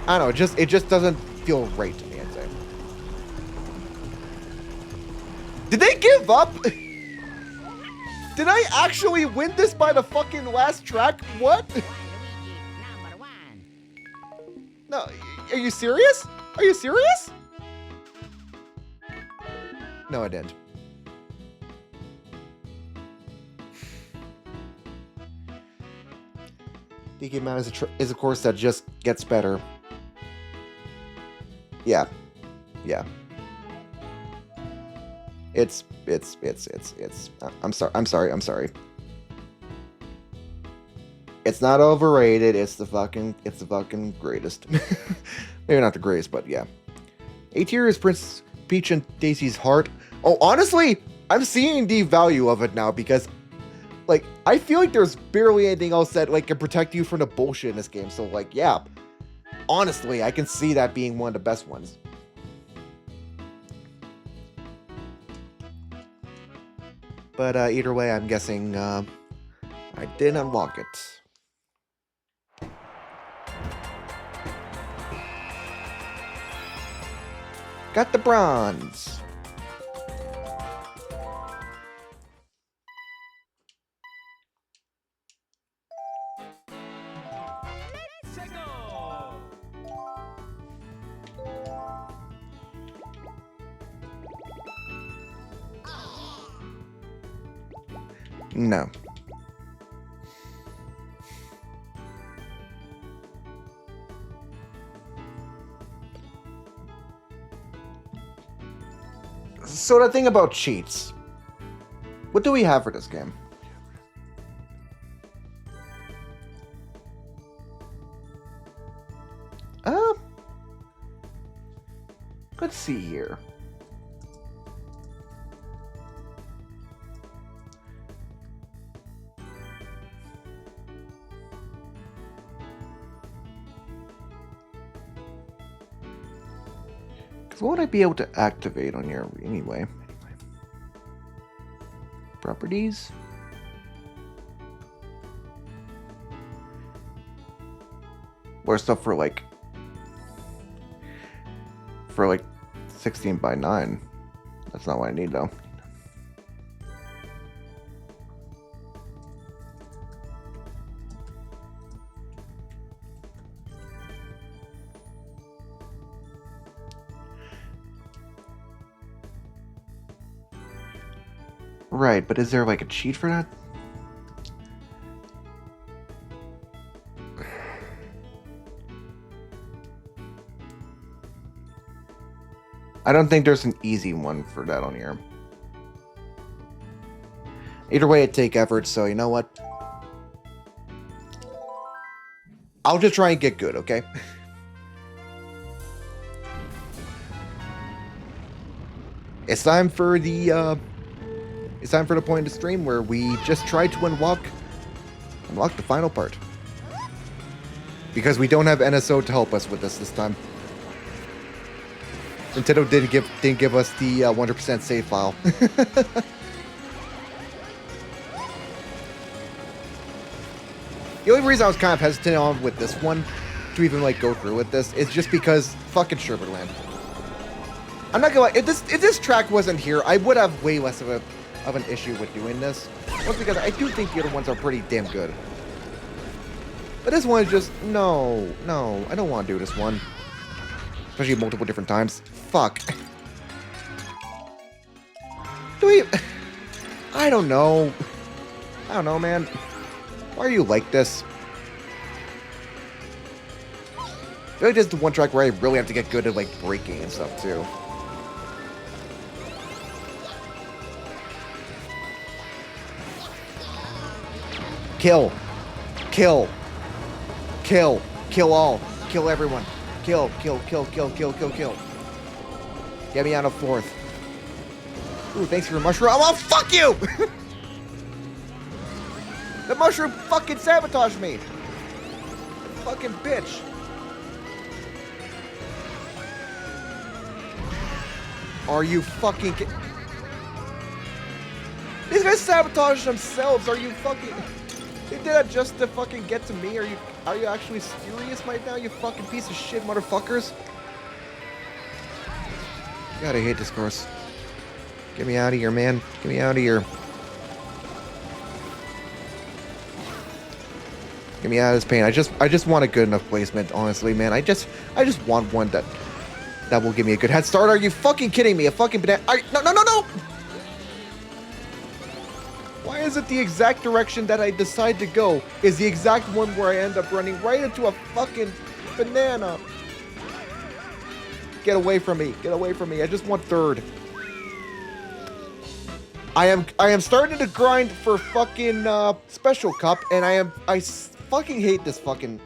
I don't know, it just doesn't feel right to me, I'd say. Did they give up? Did I actually win this by the fucking last track? What? No, are you serious? Are you serious? No, I didn't. DK Mountain is a course that just gets better. Yeah. Yeah. I'm sorry. It's not overrated. It's the fucking greatest. Maybe not the greatest, but yeah. A tier is Prince Peach and Daisy's heart. Oh, honestly, I'm seeing the value of it now because, like, I feel like there's barely anything else that like can protect you from the bullshit in this game. So, like, yeah, honestly, I can see that being one of the best ones. But either way, I'm guessing I did unlock it. Got the bronze. No. So the thing about cheats. What do we have for this game? Let's see here. Because what would I be able to activate on here anyway? Properties. Or stuff for like 16 by 9. That's not what I need though. Right, but is there like a cheat for that? I don't think there's an easy one for that on here. Either way, it'd take effort, so you know what? I'll just try and get good, okay? It's time for the point in the stream where we just try to unlock the final part. Because we don't have NSO to help us with this time. Nintendo didn't give us the 100% save file. The only reason I was kind of hesitant on with this one to even like go through with this is just because fucking Sherbetland. I'm not gonna lie, if this track wasn't here, I would have way less of an issue with doing this. Mostly because I do think the other ones are pretty damn good. But this one is just no, I don't want to do this one. Especially multiple different times. Fuck. I don't know. I don't know, man. Why are you like this? I feel like this is the one track where I really have to get good at, like, braking and stuff, too. Kill. Kill. Kill. Kill all. Kill everyone. Kill. Kill. Kill. Kill. Kill. Kill. Kill. Get me out of fourth. Ooh, thanks for your mushroom. Oh, fuck you! The mushroom fucking sabotaged me. Fucking bitch. Are you fucking These guys sabotage themselves. Are you fucking... They did that just to fucking get to me. Are you actually serious right now, you fucking piece of shit motherfuckers? God, I hate this course. Get me out of here, man. Get me out of here. Get me out of this pain. I just want a good enough placement, honestly, man. I just want one that will give me a good head start. Are you fucking kidding me? A fucking banana. No. Why is it the exact direction that I decide to go is the exact one where I end up running right into a fucking banana? Get away from me. Get away from me. I just want third. I am starting to grind for fucking Special Cup, and I fucking hate this fucking...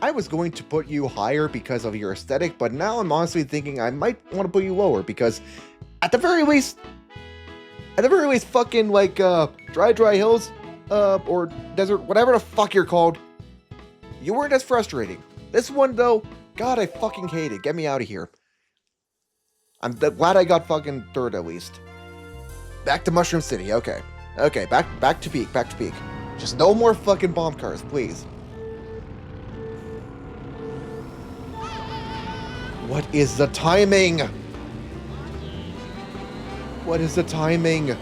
I was going to put you higher because of your aesthetic, but now I'm honestly thinking I might want to put you lower because at the very least, fucking like Dry Hills, or Desert, whatever the fuck you're called, you weren't as frustrating. This one though, God, I fucking hate it. Get me out of here. I'm glad I got fucking third at least. Back to Mushroom City. Okay, back to Peak. Just no more fucking bomb cars, please. What is the timing? What is the timing?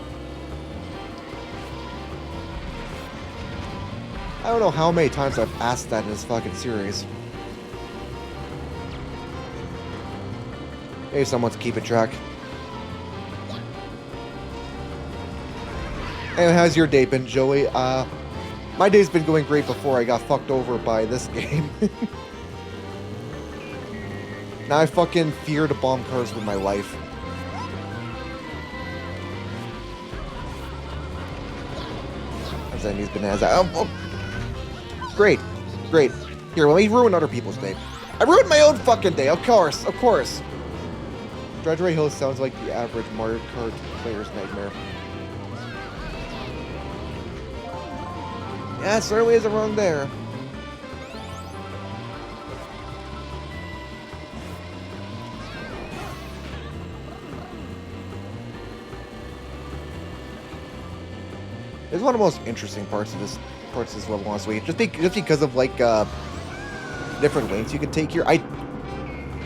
I don't know how many times I've asked that in this fucking series. Maybe someone's keeping track. And how's your day been, Joey? My day's been going great before I got fucked over by this game. Now I fucking fear to bomb cars with my life. As I use bananas. Oh. Great. Here, let me ruin other people's day. I ruined my own fucking day, of course. Dry Hills sounds like the average Mario Kart player's nightmare. Yeah, it certainly isn't wrong there. It's one of the most interesting parts of this level, honestly. Just because of like different lanes you can take here.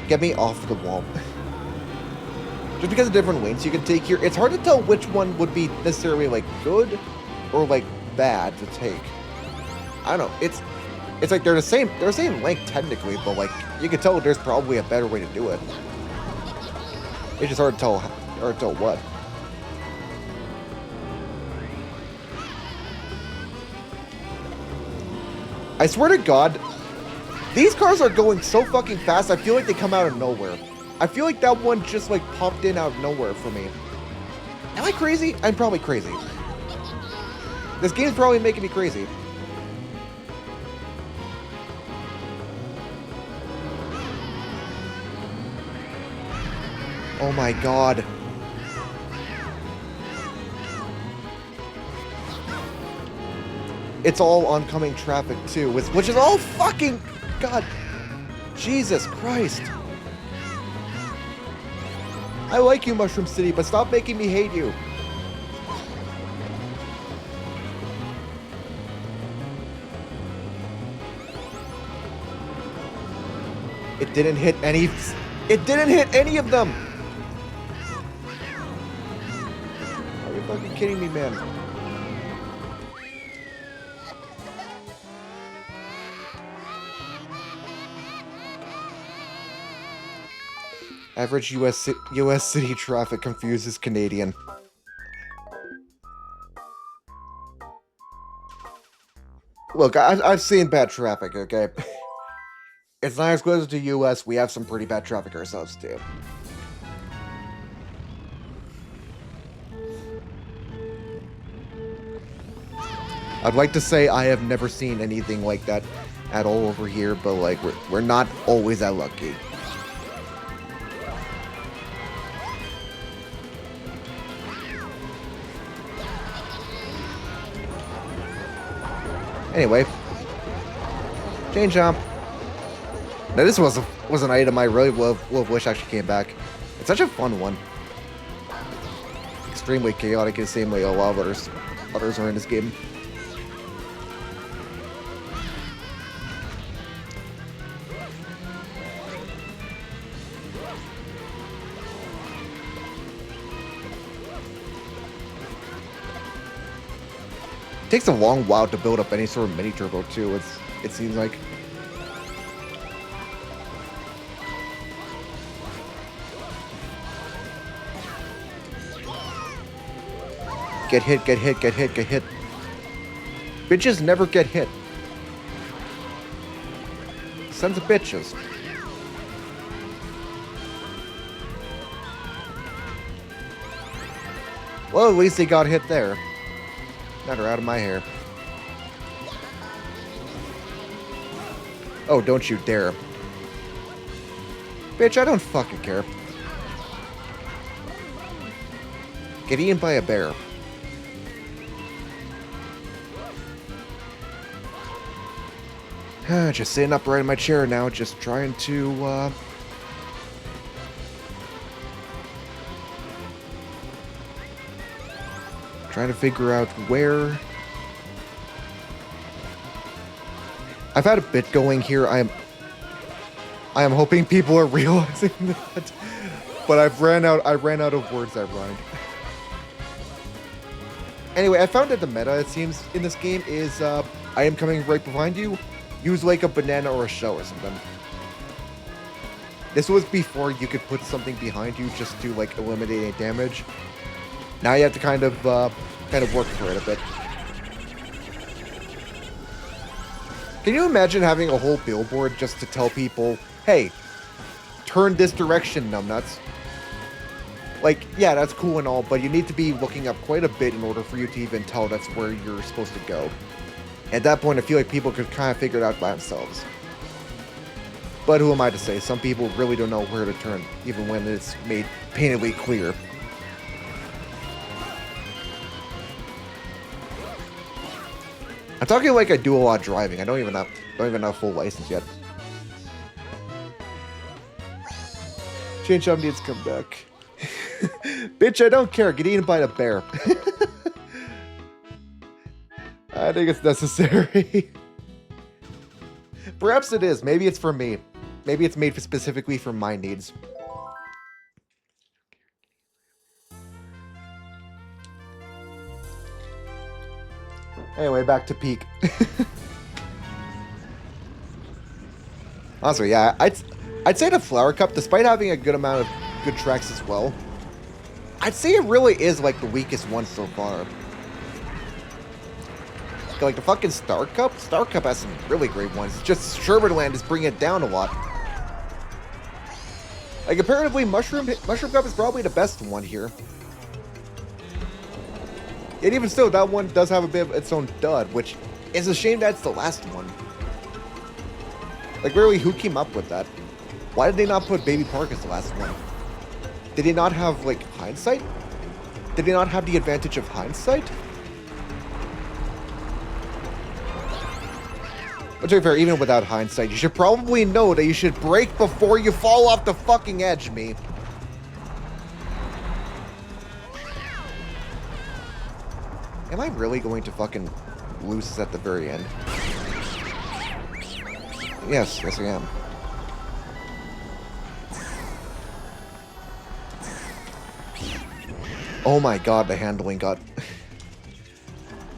Get me off the wall. Just because of different lanes you can take here, it's hard to tell which one would be necessarily like good or like bad to take. I don't know. It's like they're the same length technically, but like you can tell there's probably a better way to do it. It's just hard to tell what. I swear to God, these cars are going so fucking fast, I feel like they come out of nowhere. I feel like that one just like popped in out of nowhere for me. Am I crazy? I'm probably crazy. This game's probably making me crazy. Oh my God. It's all oncoming traffic too, which is all fucking... God. Jesus Christ. I like you, Mushroom City, but stop making me hate you. It didn't hit any of them. Are you fucking kidding me, man? Average US city traffic confuses Canadian. Look, I've seen bad traffic, okay? It's not exclusive to US, we have some pretty bad traffic ourselves, too. I'd like to say I have never seen anything like that at all over here, but like, we're not always that lucky. Anyway, chain jump. Now this was an item I really would have wished actually came back. It's such a fun one. Extremely chaotic, the same way a lot of others are in this game. It takes a long while to build up any sort of mini turbo too. It seems like. Get hit. Bitches never get hit. Sons of bitches. Well, at least they got hit there. Not out of my hair. Oh, don't you dare. Bitch, I don't fucking care. Get eaten by a bear. Just sitting upright in my chair now, just trying to, trying to figure out where... I've had a bit going here. I am hoping people are realizing that. But I ran out of words I rhymed. Anyway, I found that the meta, it seems, in this game is, I am coming right behind you. Use like a banana or a shell or something. This was before you could put something behind you just to like eliminate any damage. Now you have to kind of work for it a bit. Can you imagine having a whole billboard just to tell people, hey, turn this direction, numbnuts? Like, yeah, that's cool and all, but you need to be looking up quite a bit in order for you to even tell that's where you're supposed to go. At that point, I feel like people could kind of figure it out by themselves. But who am I to say? Some people really don't know where to turn, even when it's made painfully clear. I'm talking like I do a lot of driving. I don't even have a full license yet. Change job needs to come back. Bitch, I don't care. Get eaten by the bear. I think it's necessary. Perhaps it is. Maybe it's for me. Maybe it's made specifically for my needs. Anyway, back to peak. Honestly, yeah, I'd say the Flower Cup, despite having a good amount of good tracks as well, I'd say it really is like the weakest one so far. Like the fucking Star Cup has some really great ones. It's just Sherwoodland is bringing it down a lot. Like comparatively, Mushroom Cup is probably the best one here. And even still, that one does have a bit of its own dud, which is a shame that's the last one. Like really, who came up with that? Why did they not put Baby Park as the last one? Did they not have, like, hindsight? Did they not have the advantage of hindsight? But to be fair, even without hindsight, you should probably know that you should brake before you fall off the fucking edge, me. Am I really going to fucking lose this at the very end? Yes, I am. Oh my god, the handling got...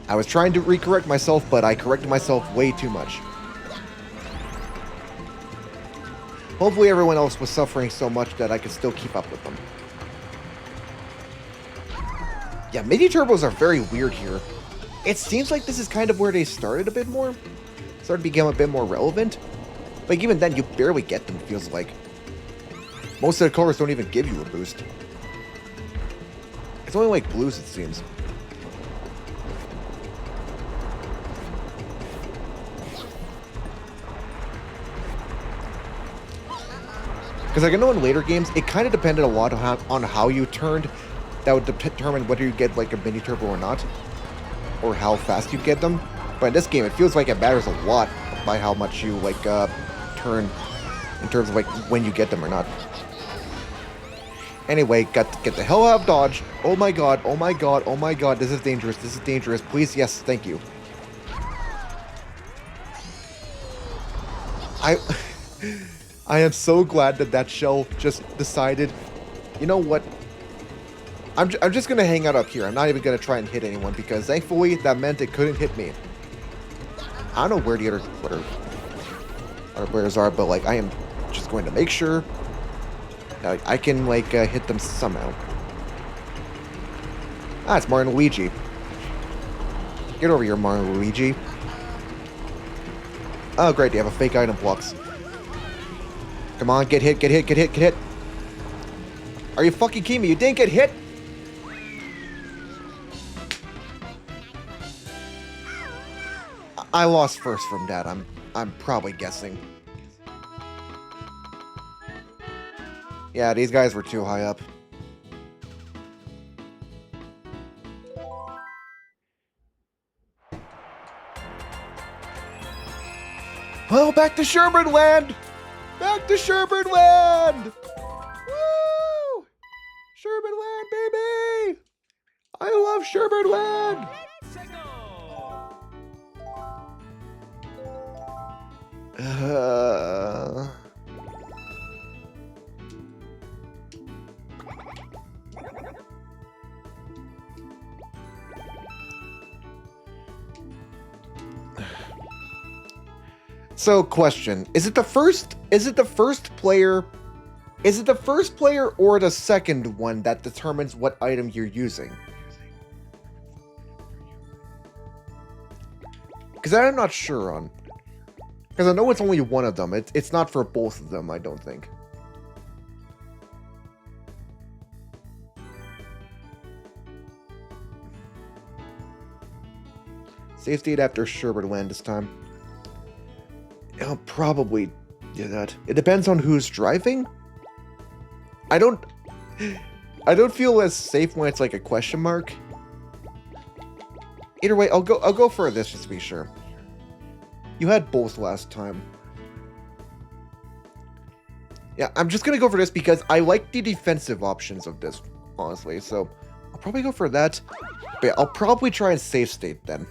I was trying to recorrect myself, but I corrected myself way too much. Hopefully everyone else was suffering so much that I could still keep up with them. Yeah, mini-turbos are very weird here. It seems like this is kind of where they started a bit more. Started to become a bit more relevant. Like, even then, you barely get them, it feels like. Most of the colors don't even give you a boost. It's only like blues, it seems. Because like I know in later games, it kind of depended a lot on how you turned. That would determine whether you get like a mini turbo or not, or how fast you get them. But in this game, it feels like it matters a lot by how much you like turn in terms of like when you get them or not. Anyway, got to get the hell out of dodge. Oh my god, oh my god, oh my god, this is dangerous, this is dangerous. Please, yes, thank you. I am so glad that that shell just decided, you know what? I'm just gonna hang out up here. I'm not even gonna try and hit anyone because thankfully that meant it couldn't hit me. I don't know where the other players are, but like I am just going to make sure I can, like, hit them somehow. Ah, it's Mario and Luigi. Get over here, Mario and Luigi. Oh, great, they have a fake item blocks. Come on, get hit, get hit, get hit, get hit. Are you fucking kidding me? You didn't get hit? I lost first from that. I'm probably guessing. Yeah, these guys were too high up. Well, back to Sherburn Land! Back to Sherburn Land! Woo! Sherburn Land, baby! I love Sherburn Land! So, question: Is it the first player or the second one that determines what item you're using? Because I'm not sure on. Because I know it's only one of them. It's not for both of them, I don't think. Save state after Sherburn Land this time. I'll probably do that. It depends on who's driving. I don't feel as safe when it's like a question mark. Either way, I'll go for this just to be sure. You had both last time. Yeah, I'm just gonna go for this because I like the defensive options of this, honestly. So I'll probably go for that. But yeah, I'll probably try and save state then.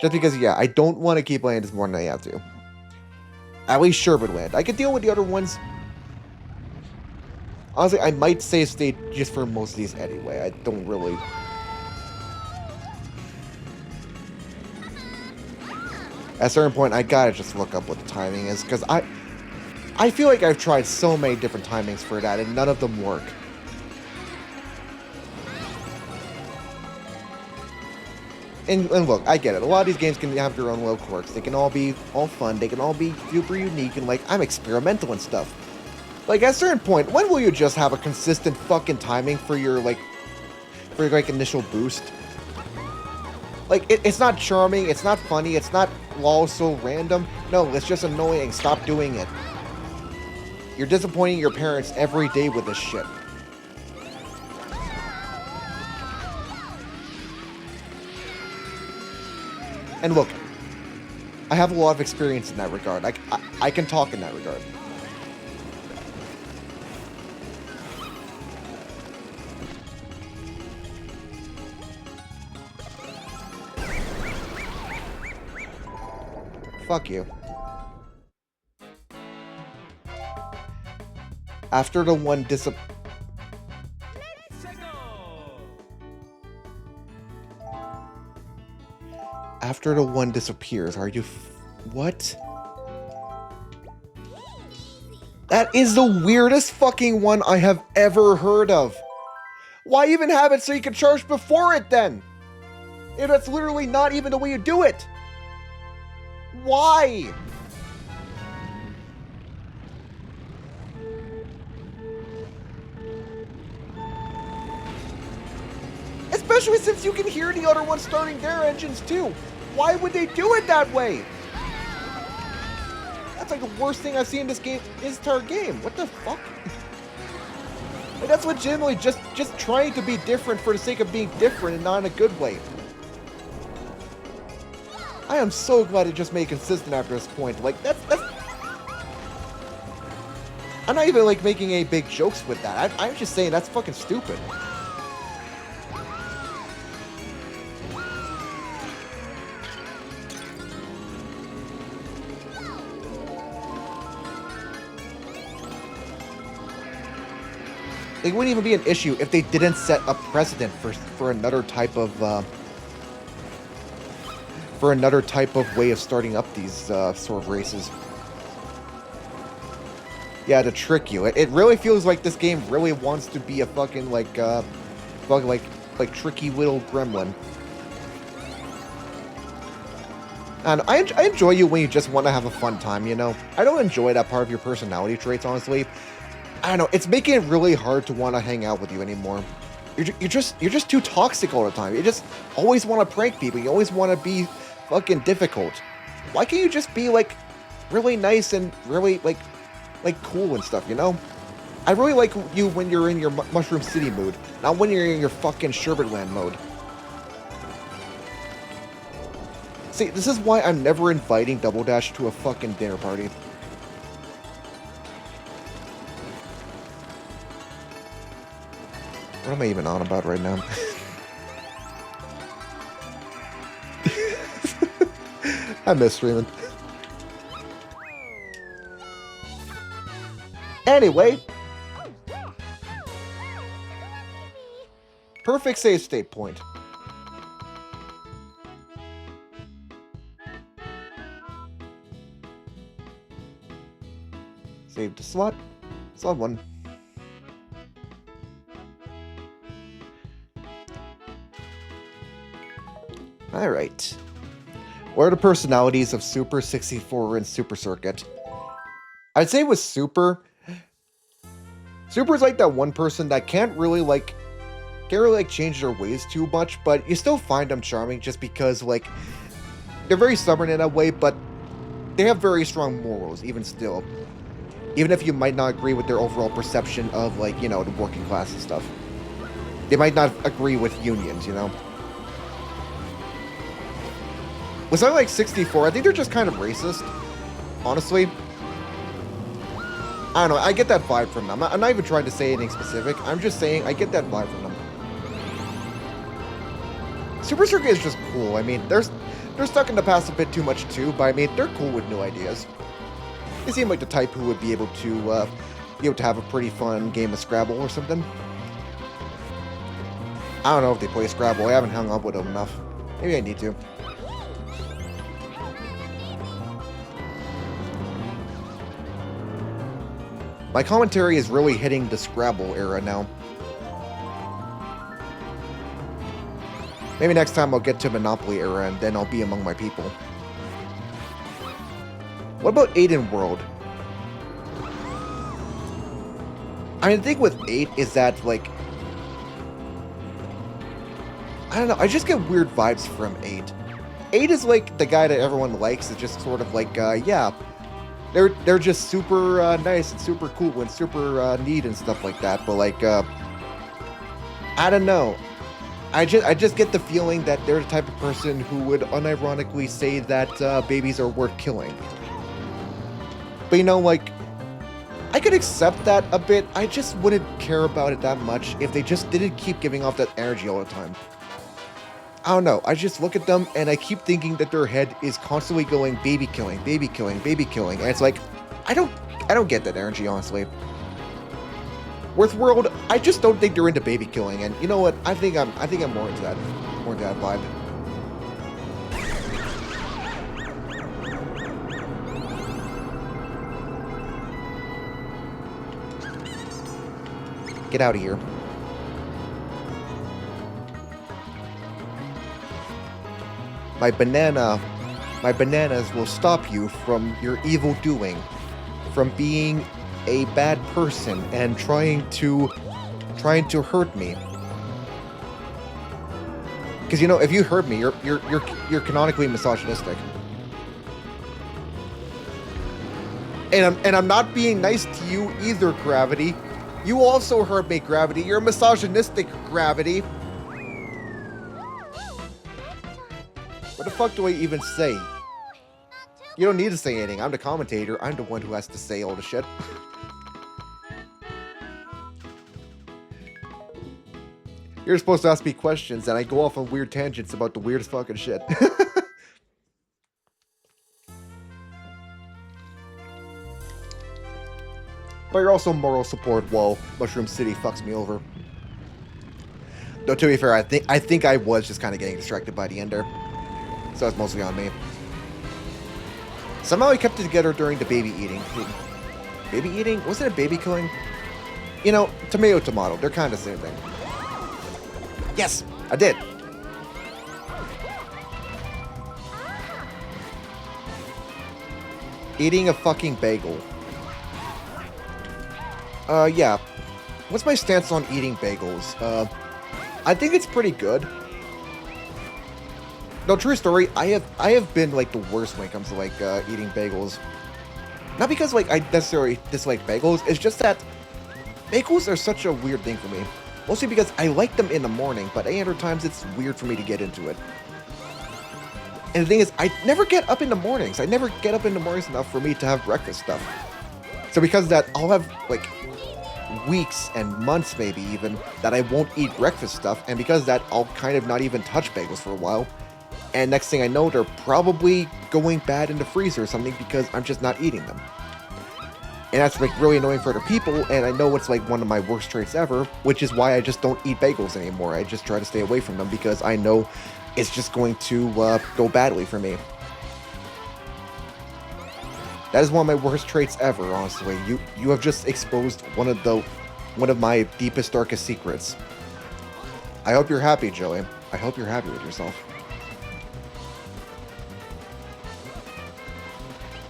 Just because, yeah, I don't want to keep playing this more than I have to. At least Sherburn Land. I could deal with the other ones. Honestly, I might save state just for most of these anyway. I don't really... At a certain point, I gotta just look up what the timing is, because I feel like I've tried so many different timings for that, and none of them work. And look, I get it. A lot of these games can have their own little quirks. They can all be all fun. They can all be super unique, and like, I'm experimental and stuff. Like, at a certain point, when will you just have a consistent fucking timing for your, like, initial boost? Like, it's not charming, it's not funny, it's not lol so random. No, it's just annoying. Stop doing it. You're disappointing your parents every day with this shit. And look, I have a lot of experience in that regard. I can talk in that regard. Fuck you. After the one After the one disappears, are you what? That is the weirdest fucking one I have ever heard of. Why even have it so you can charge before it then? If that's literally not even the way you do it. Why? Especially since you can hear the other ones starting their engines too. Why would they do it that way? That's like the worst thing I've seen in this entire game. What the fuck? Like, that's legitimately just trying to be different for the sake of being different and not in a good way. I am so glad it just made it consistent after this point. Like, that's... I'm not even, like, making any big jokes with that. I'm just saying that's fucking stupid. It wouldn't even be an issue if they didn't set a precedent for another type of way of starting up these sort of races. Yeah, to trick you. It really feels like this game really wants to be a fucking like tricky little gremlin. And I enjoy you when you just want to have a fun time, you know? I don't enjoy that part of your personality traits, honestly. I don't know, it's making it really hard to want to hang out with you anymore. You're just too toxic all the time. You just always want to prank people. You always want to be fucking difficult. Why can't you just be like really nice and really like cool and stuff, you know? I really like you when you're in your Mushroom City mood, not when you're in your fucking Sherbetland mode. See, this is why I'm never inviting Double Dash to a fucking dinner party. What am I even on about right now? I miss streaming. Anyway. Perfect save state point. Save to slot. Slot 1. Alright. What are the personalities of Super 64 and Super Circuit? I'd say with Super's like that one person that can't really change their ways too much, but you still find them charming just because, like, they're very stubborn in a way, but they have very strong morals, even still. Even if you might not agree with their overall perception of, like, you know, the working class and stuff. They might not agree with unions, you know? Was I like 64? I think they're just kind of racist, honestly. I don't know, I get that vibe from them. I'm not even trying to say anything specific. I'm just saying I get that vibe from them. Super Circuit is just cool. I mean, they're stuck in the past a bit too much too, but I mean, they're cool with new ideas. They seem like the type who would be able to have a pretty fun game of Scrabble or something. I don't know if they play Scrabble. I haven't hung up with them enough. Maybe I need to. My commentary is really hitting the Scrabble era now. Maybe next time I'll get to Monopoly era and then I'll be among my people. What about 8 in World? I mean, the thing with 8 is that, like, I don't know, I just get weird vibes from 8. 8 is like the guy that everyone likes. It's just sort of like, yeah, they're just super nice and super cool and super neat and stuff like that. But like, I don't know. I just get the feeling that they're the type of person who would unironically say that babies are worth killing. But you know, like, I could accept that a bit. I just wouldn't care about it that much if they just didn't keep giving off that energy all the time. I don't know. I just look at them and I keep thinking that their head is constantly going baby killing, baby killing, baby killing. And it's like, I don't get that energy, honestly. With World, I just don't think they're into baby killing. And you know what? I think I'm more into that vibe. Get out of here. My bananas will stop you from your evil doing, from being a bad person and trying to hurt me. Because you know, if you hurt me, you're canonically misogynistic. And I'm not being nice to you either, Gravity. You also hurt me, Gravity. You're misogynistic, Gravity. What the fuck do I even say? You don't need to say anything. I'm the commentator. I'm the one who has to say all the shit. You're supposed to ask me questions, and I go off on weird tangents about the weirdest fucking shit. But you're also moral support while Mushroom City fucks me over. Though to be fair, I think I was just kind of getting distracted by the end there. So it's mostly on me. Somehow I kept it together during the baby eating. Baby eating? Wasn't it baby killing? You know, tomato, tomato. They're kind of the same thing. Yes! I did! Eating a fucking bagel. Yeah. What's my stance on eating bagels? I think it's pretty good. No, true story, I have been, like, the worst when it comes to, like, eating bagels. Not because, like, I necessarily dislike bagels, it's just that bagels are such a weird thing for me. Mostly because I like them in the morning, but any other times it's weird for me to get into it. And the thing is, I never get up in the mornings. I never get up in the mornings enough for me to have breakfast stuff. So because of that, I'll have, like, weeks and months maybe even that I won't eat breakfast stuff, and because of that, I'll kind of not even touch bagels for a while. And next thing I know, they're probably going bad in the freezer or something because I'm just not eating them. And that's, like, really annoying for other people, and I know it's, like, one of my worst traits ever, which is why I just don't eat bagels anymore. I just try to stay away from them because I know it's just going to go badly for me. That is one of my worst traits ever, honestly. You have just exposed one of my deepest, darkest secrets. I hope you're happy, Joey. I hope you're happy with yourself.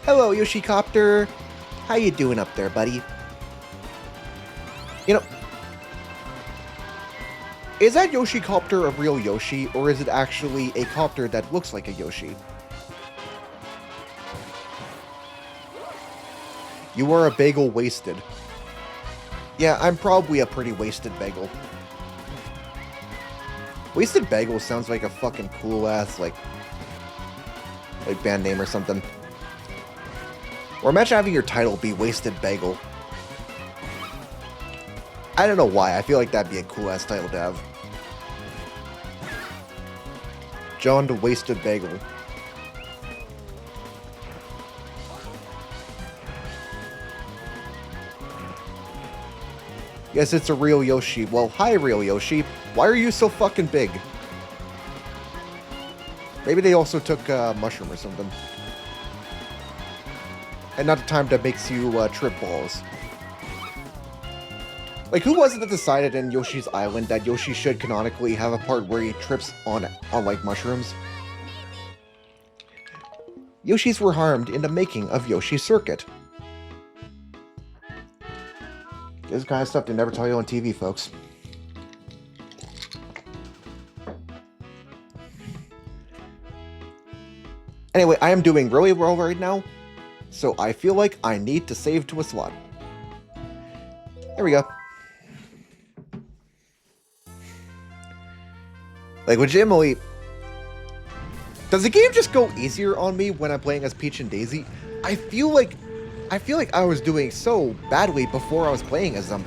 Hello, Yoshicopter. How you doing up there, buddy? You know, is that Yoshicopter a real Yoshi, or is it actually a copter that looks like a Yoshi? You are a bagel wasted. Yeah, I'm probably a pretty wasted bagel. Wasted Bagel sounds like a fucking cool-ass, like band name or something. Or imagine having your title be Wasted Bagel. I don't know why, I feel like that'd be a cool-ass title to have. John the Wasted Bagel. Yes, it's a real Yoshi. Well, hi, real Yoshi. Why are you so fucking big? Maybe they also took mushroom or something. And not the time that makes you trip balls. Like, who was it that decided in Yoshi's Island that Yoshi should canonically have a part where he trips on like, mushrooms? Yoshis were harmed in the making of Yoshi's Circuit. This kind of stuff they never tell you on TV, folks. Anyway, I am doing really well right now, so I feel like I need to save to a slot. There we go. Like, legitimately, does the game just go easier on me when I'm playing as Peach and Daisy? I feel like I was doing so badly before I was playing as them.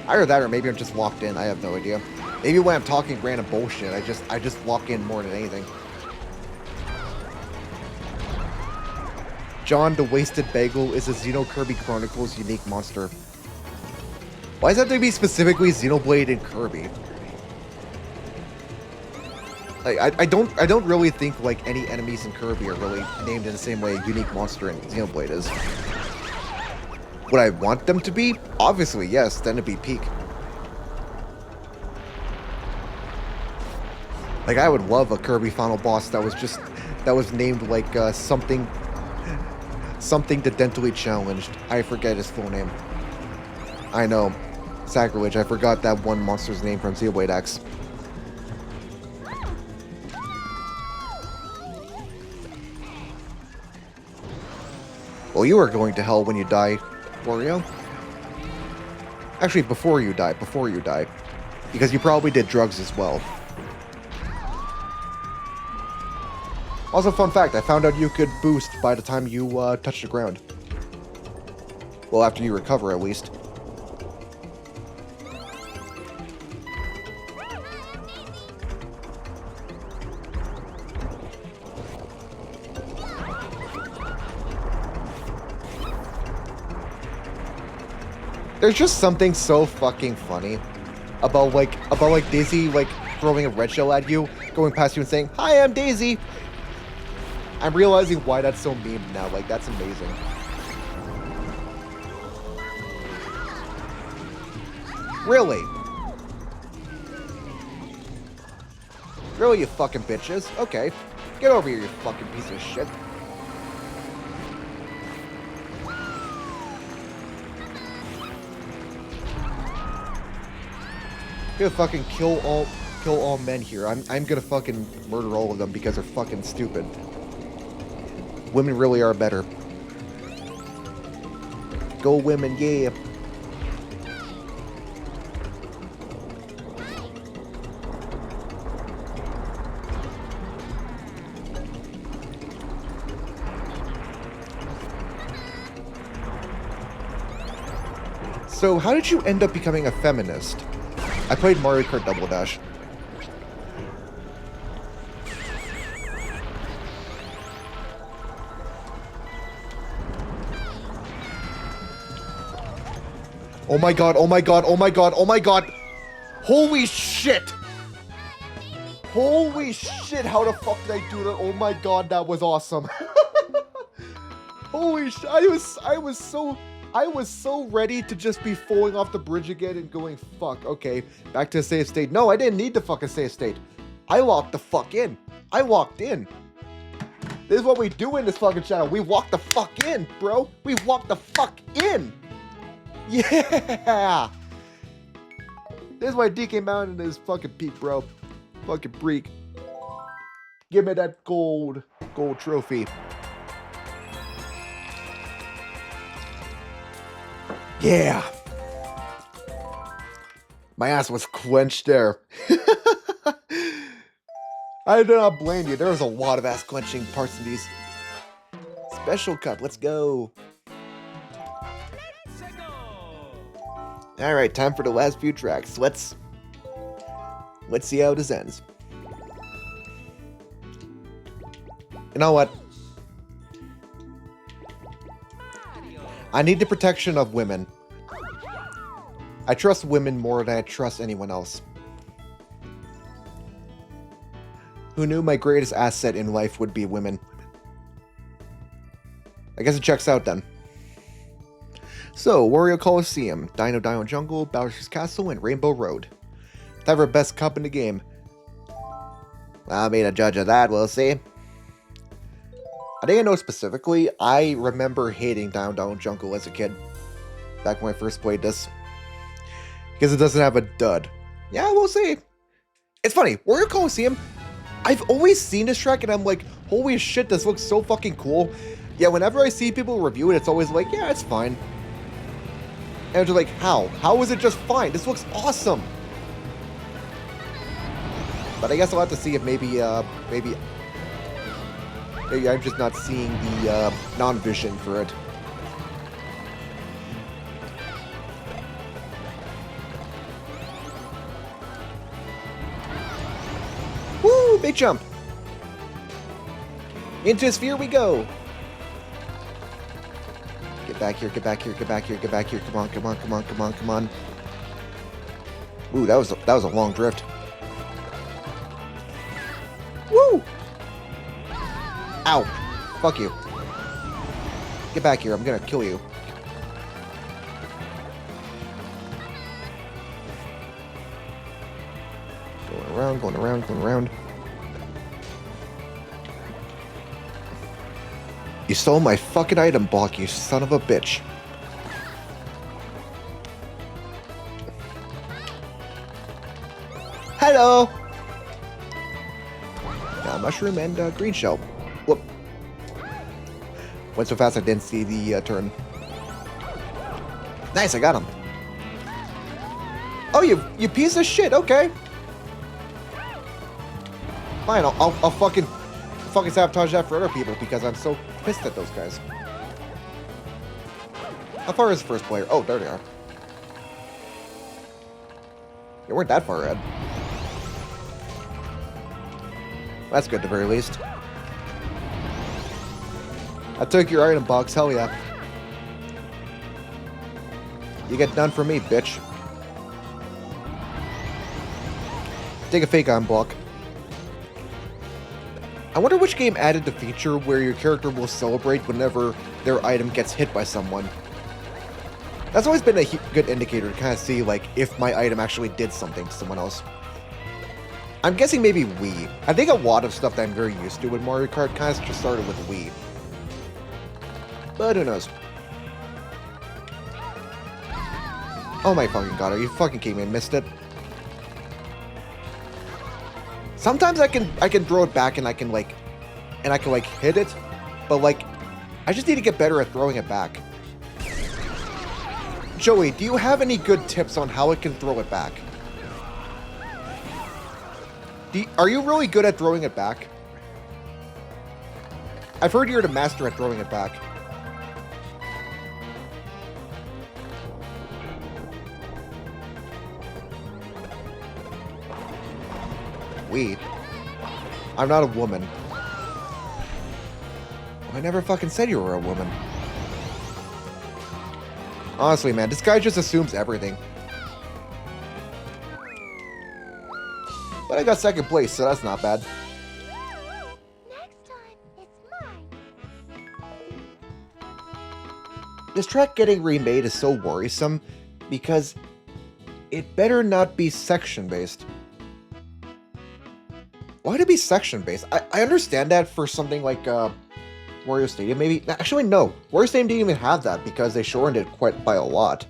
Either that or maybe I'm just locked in, I have no idea. Maybe when I'm talking random bullshit, I just lock in more than anything. John the Wasted Bagel is a Xeno Kirby Chronicles unique monster. Why does that have to be specifically Xenoblade and Kirby? Like, I don't really think like any enemies in Kirby are really named in the same way a unique monster in Xenoblade is. Would I want them to be? Obviously, yes, then it'd be peak. Like, I would love a Kirby final boss that was named like something the Dentally Challenged. I forget his full name. I know. Sacrilege, I forgot that one monster's name from Xenoblade X. Well, you are going to hell when you die, Wario. Actually, before you die. Because you probably did drugs as well. Also, fun fact, I found out you could boost by the time you touch the ground. Well, after you recover, at least. There's just something so fucking funny about Daisy like throwing a red shell at you, going past you and saying, "Hi, I'm Daisy." I'm realizing why that's so memed now. Like, that's amazing. Really? Really, you fucking bitches? Okay. Get over here, you fucking piece of shit. gonna fucking kill all men here. I'm gonna fucking murder all of them because they're fucking stupid. Women really are better. Go women, yeah. So, how did you end up becoming a feminist? I played Mario Kart Double Dash. Oh my god, oh my god, oh my god, oh my god! Holy shit! Holy shit, how the fuck did I do that? Oh my god, that was awesome. Holy shit, I was so ready to just be falling off the bridge again and going, fuck, okay, back to a safe state. No, I didn't need to fucking safe state. I locked the fuck in. I walked in. This is what we do in this fucking channel. We walk the fuck in, bro. We walk the fuck in. Yeah. This is why DK Mountain is fucking peak, bro. Fucking freak. Give me that gold trophy. Yeah. My ass was quenched there. I do not blame you. There was a lot of ass quenching parts in these. Special cup. Let's go. All right, time for the last few tracks. Let's see how this ends. You know what? I need the protection of women. I trust women more than I trust anyone else. Who knew my greatest asset in life would be women? I guess it checks out then. So, Wario Coliseum, Dino Jungle, Bowser's Castle, and Rainbow Road. Time for best cup in the game. I'll be the judge of that, we'll see. I think I know specifically, I remember hating Dino Jungle as a kid. Back when I first played this. Because it doesn't have a dud. Yeah, we'll see. It's funny, Wario Coliseum, I've always seen this track and I'm like, holy shit, this looks so fucking cool. Yeah, whenever I see people review it, it's always like, yeah, it's fine. And I'm just like, how? How is it just fine? This looks awesome. But I guess I'll have to see if maybe I'm just not seeing the non-vision for it. Woo! Big jump! Into a sphere we go! Get back here, get back here, get back here, get back here. Come on, come on, come on, come on, come on. Ooh, that was a long drift. Woo! Ow! Fuck you. Get back here, I'm gonna kill you. Going around, going around, going around. You stole my fucking item block, you son of a bitch. Hello! Mushroom and green shell. Whoop. Went so fast I didn't see the turn. Nice, I got him. Oh, you piece of shit, okay. Fine, I'll fucking sabotage that for other people because I'm so pissed at those guys. How far is the first player? Oh, there they are. They weren't that far ahead. That's good at the very least. I took your item box, hell yeah. You get none from me, bitch. Take a fake item block. I wonder which game added the feature where your character will celebrate whenever their item gets hit by someone. That's always been a good indicator to kind of see, like, if my item actually did something to someone else. I'm guessing maybe Wii. I think a lot of stuff that I'm very used to with Mario Kart kind of just started with Wii. But who knows? Oh my fucking god, are you fucking kidding me? I missed it. Sometimes I can throw it back and I can like hit it, but like I just need to get better at throwing it back. Joey, do you have any good tips on how it can throw it back? Are you really good at throwing it back? I've heard you're the master at throwing it back. I'm not a woman. I never fucking said you were a woman. Honestly, man, this guy just assumes everything. But I got second place, so that's not bad. Next time, it's mine. This track getting remade is so worrisome because it better not be section-based. Why would it be section-based? I understand that for something like Wario Stadium, maybe. Actually, no. Wario Stadium didn't even have that because they shortened it quite by a lot.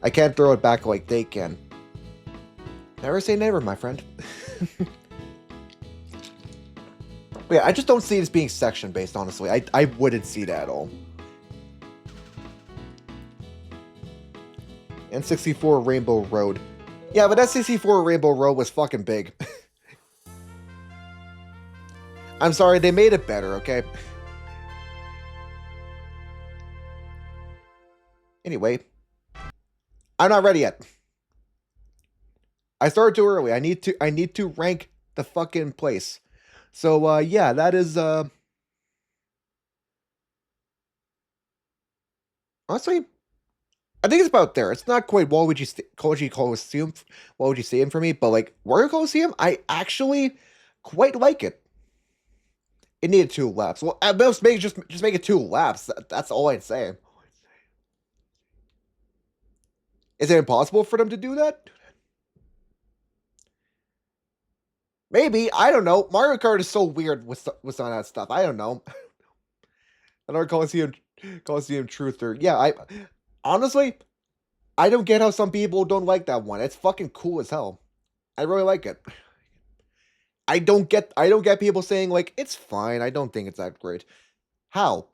I can't throw it back like they can. Never say never, my friend. But yeah, I just don't see it as being section-based, honestly. I wouldn't see that at all. N64 Rainbow Road. Yeah, but that 64 Rainbow Road was fucking big. I'm sorry, they made it better, okay? Anyway. I'm not ready yet. I started too early. I need to rank the fucking place. So, yeah, that is, honestly, I think it's about there. It's not quite Waluigi Coliseum for me, but, like, Wario Coliseum, I actually quite like it. It needed 2 laps. Well, at most, just make it 2 laps. That's all I'd say. Is it impossible for them to do that? Maybe. I don't know. Mario Kart is so weird with some of that stuff. I don't know. Another Coliseum Truther. Yeah, honestly, I don't get how some people don't like that one. It's fucking cool as hell. I really like it. I don't get people saying like it's fine. I don't think it's that great. How?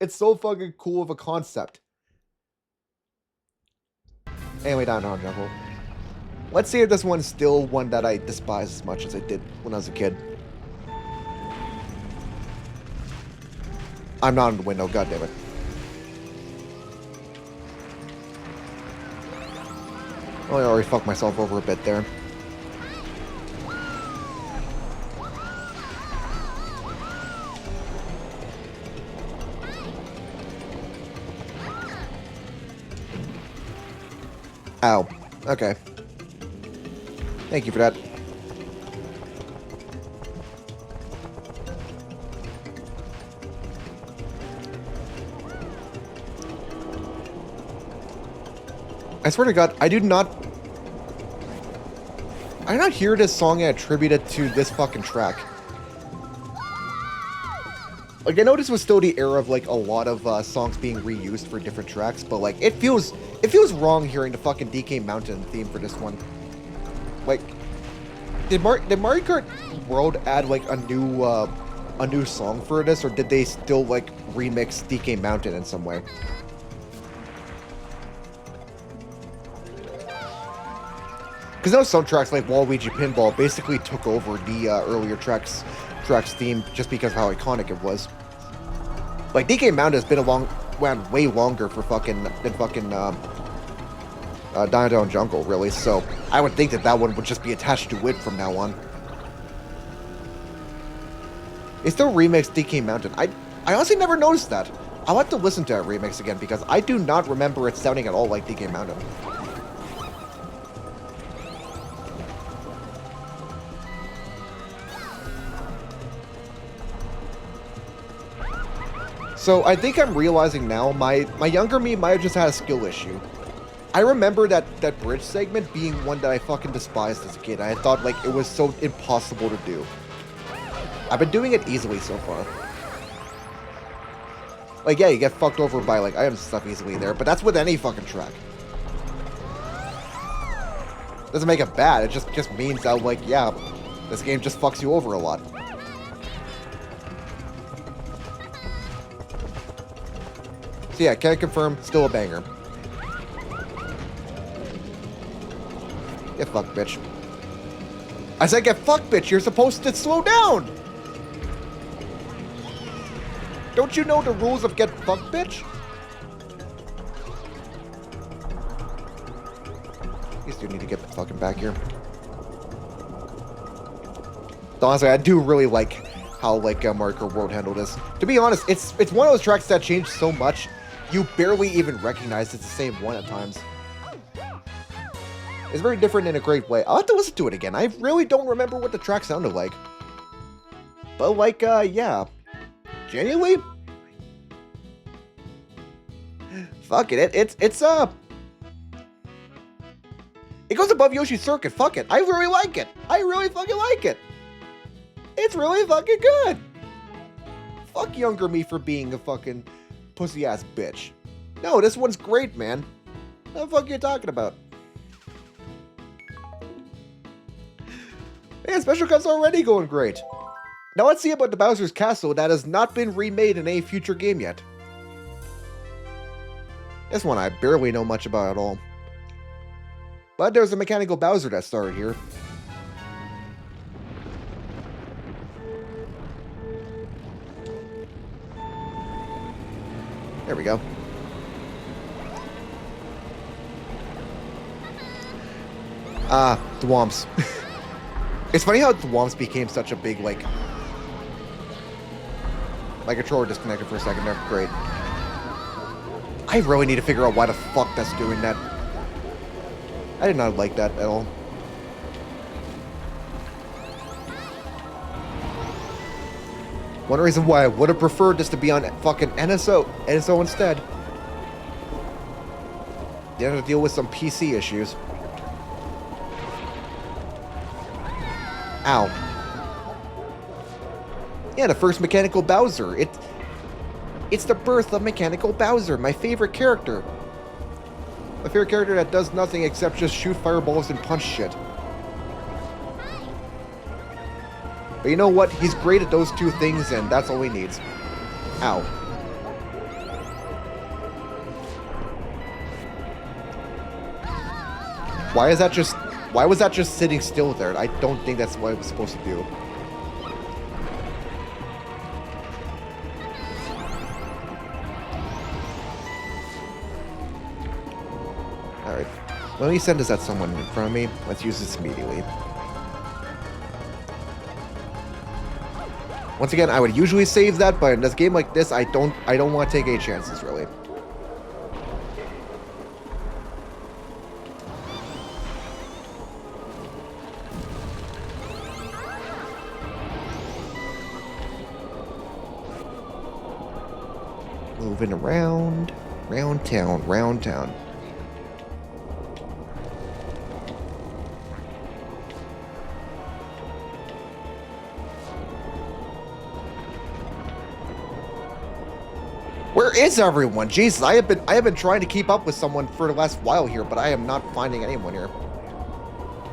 It's so fucking cool of a concept. Anyway, down on level. Let's see if this one's still one that I despise as much as I did when I was a kid. I'm not in the window, goddammit. Oh, I already fucked myself over a bit there. Ow. Okay. Thank you for that. I swear to God, I do not hear this song attributed to this fucking track. Like, I know this was still the era of, like, a lot of songs being reused for different tracks, but, like, it feels wrong hearing the fucking DK Mountain theme for this one. Like, did Mario Kart World add, like, a new song for this, or did they still, like, remix DK Mountain in some way? Because those some tracks, like Waluigi Pinball, basically took over the earlier tracks theme just because of how iconic it was. Like, DK Mountain has been around way longer than fucking Dino Jungle, really, so I would think that one would just be attached to it from now on. They still remixed DK Mountain. I honestly never noticed that. I'll have to listen to that remix again because I do not remember it sounding at all like DK Mountain. So I think I'm realizing now, my younger me might have just had a skill issue. I remember that bridge segment being one that I fucking despised as a kid. I thought, like, it was so impossible to do. I've been doing it easily so far. Like, yeah, you get fucked over by, like, items and stuff easily there, but that's with any fucking track. Doesn't make it bad. It just means that, like, yeah, this game just fucks you over a lot. So yeah, can I confirm? Still a banger. Get fucked, bitch. I said get fucked, bitch. You're supposed to slow down. Don't you know the rules of get fucked, bitch? These two need to get the fucking back here. Honestly, I do really like how Mario Kart World handled this. To be honest, it's one of those tracks that changed so much, you barely even recognize it's the same one at times. It's very different in a great way. I'll have to listen to it again. I really don't remember what the track sounded like. But like, yeah. Genuinely? Fuck it. It goes above Yoshi's Circuit. Fuck it. I really like it. I really fucking like it. It's really fucking good. Fuck younger me for being a fucking pussy ass bitch. No, this one's great, man. What the fuck are you talking about? Man, Special Cup's already going great. Now let's see about the Bowser's Castle that has not been remade in a future game yet. This one I barely know much about at all. But there's a mechanical Bowser that started here. There we go. Thwomps. It's funny how Thwomps became such a big, like... My controller disconnected for a second there. Great. I really need to figure out why the fuck that's doing that. I did not like that at all. One reason why I would have preferred this to be on fucking NSO instead. You have to deal with some PC issues. Ow. Yeah, the first Mechanical Bowser. It's the birth of Mechanical Bowser, my favorite character. My favorite character that does nothing except just shoot fireballs and punch shit. But you know what? He's great at those two things, and that's all he needs. Ow. Why was that just sitting still there? I don't think that's what it was supposed to do. Alright. Let me send this at someone in front of me. Let's use this immediately. Once again, I would usually save that, but in this game like this, I don't want to take any chances, really. Moving around, round town. Where is everyone? Jesus, I have been trying to keep up with someone for the last while here, but I am not finding anyone here.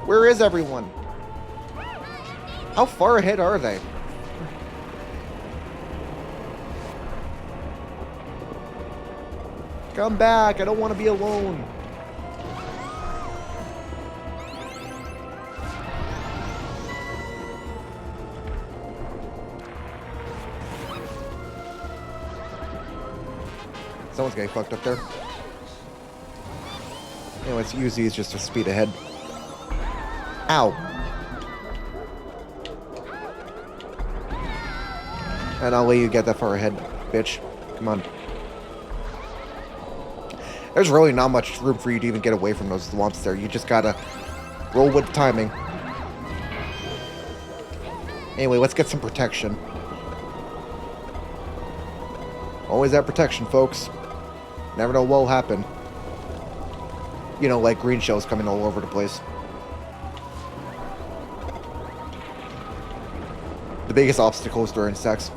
Where is everyone? How far ahead are they? Come back, I don't want to be alone. Someone's getting fucked up there. Yeah, let's use these just to speed ahead. Ow. And I'll let you get that far ahead, bitch. Come on. There's really not much room for you to even get away from those lumps there. You just gotta roll with the timing. Anyway, let's get some protection. Always that protection, folks. Never know what'll happen. You know, like green shells coming all over the place. The biggest obstacles during sex.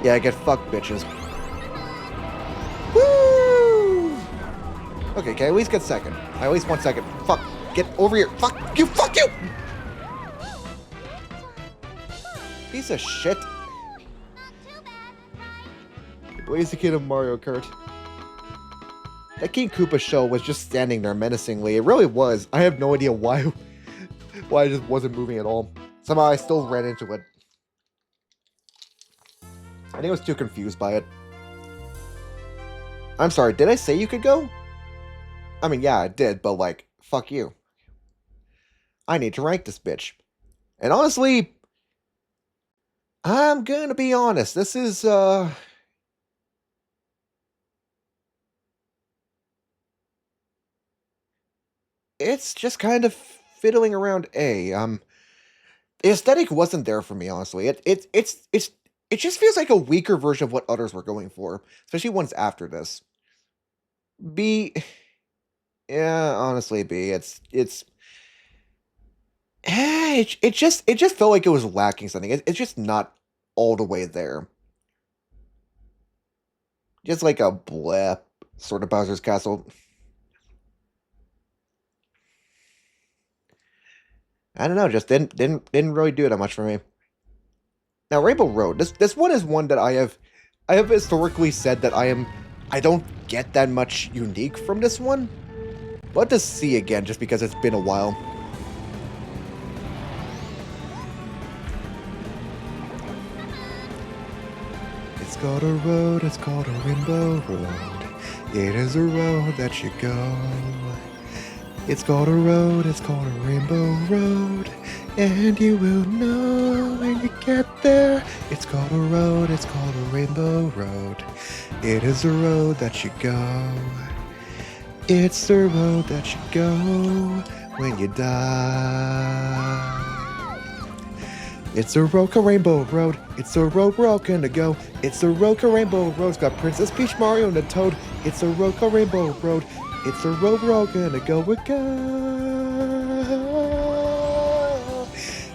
Yeah, get fucked, bitches. Woo! Okay, can I at least get second? I at least want second. Fuck. Get over here. Fuck you. Fuck you. Piece of shit. Blaze the kid of Mario Kart. That King Koopa show was just standing there menacingly. It really was. I have no idea why I just wasn't moving at all. Somehow I still ran into it. I think I was too confused by it. I'm sorry, did I say you could go? I mean, yeah, I did, but like, fuck you. I need to rank this bitch. And honestly, I'm gonna be honest. This is, it's just kind of fiddling around A. The aesthetic wasn't there for me, honestly. It just feels like a weaker version of what others were going for, especially ones after this. B, yeah, honestly, B. It just felt like it was lacking something. It's just not all the way there. Just like a bleh sort of Bowser's Castle. I don't know, just didn't really do that much for me. Now Rainbow Road, this one is one that I have historically said that I don't get that much unique from this one. But to see again just because it's been a while. It's called a road, it's called a rainbow road. It is a road that you go. It's called a road, it's called a rainbow road. And you will know when you get there. It's called a road, it's called a rainbow road. It is a road that you go. It's the road that you go when you die. It's a Roka Rainbow Road. It's a road we're all gonna go. It's a Roka Rainbow Road. It's got Princess Peach, Mario, and a Toad. It's a Roka Rainbow Road. It's a road we're all gonna go. We're go.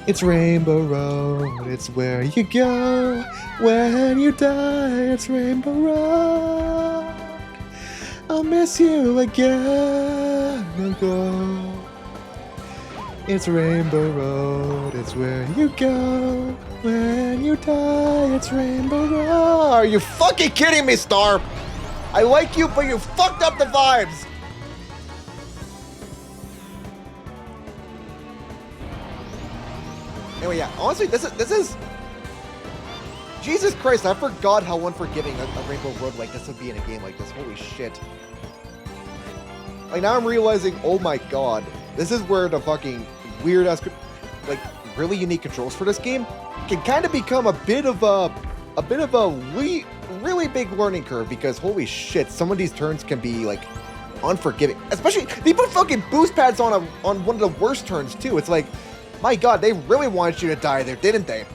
It's Rainbow Road. It's where you go when you die. It's Rainbow Road. I'll miss you again and go. It's Rainbow Road, it's where you go when you die. It's Rainbow Road. Are you fucking kidding me, Star? I like you, but you fucked up the vibes. Anyway, yeah, honestly, this is Jesus Christ, I forgot how unforgiving a Rainbow Road like this would be in a game like this. Holy shit. Like, now I'm realizing, oh my god, this is where the fucking weird-ass, like, really unique controls for this game can kind of become a bit of a really big learning curve, because holy shit, some of these turns can be, like, unforgiving. Especially, they put fucking boost pads on one of the worst turns, too. It's like, my god, they really wanted you to die there, didn't they?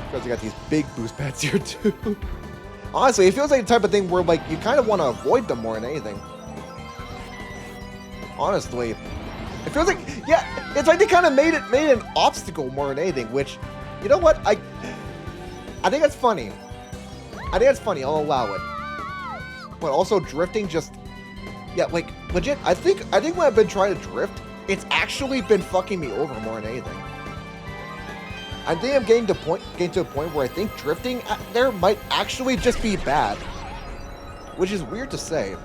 Because they got these big boost pads here too. Honestly, it feels like the type of thing where like you kind of want to avoid them more than anything. Honestly, it feels like, yeah, it's like they kind of made an obstacle more than anything. Which, you know what, I think that's funny. I think that's funny. I'll allow it. But also drifting, just, yeah, like legit. I think when I've been trying to drift, it's actually been fucking me over more than anything. I think I'm getting to a point where I think drifting there might actually just be bad, which is weird to say.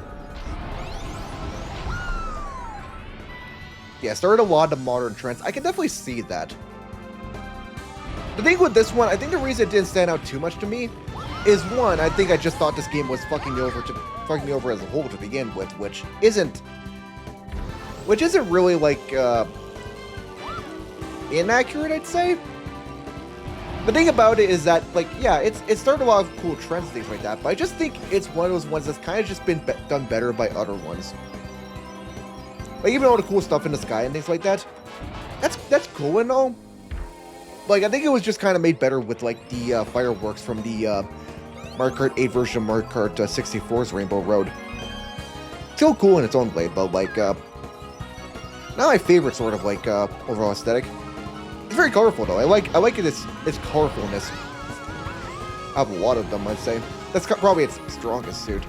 Yeah, started a lot of modern trends. I can definitely see that. The thing with this one, I think the reason it didn't stand out too much to me is, one, I think I just thought this game was fucking me over as a whole to begin with, which isn't really like inaccurate, I'd say. The thing about it is that, like, yeah, it started a lot of cool trends and things like that, but I just think it's one of those ones that's kind of just been done better by other ones. Like, even all the cool stuff in the sky and things like that, that's cool and all. Like, I think it was just kind of made better with, like, the fireworks from the Mario Kart 8 version of Mario Kart 64's Rainbow Road. Still cool in its own way, but, like, not my favorite sort of like overall aesthetic. It's very colorful though. I like its colorfulness. I have a lot of them, I'd say. That's probably its strongest suit.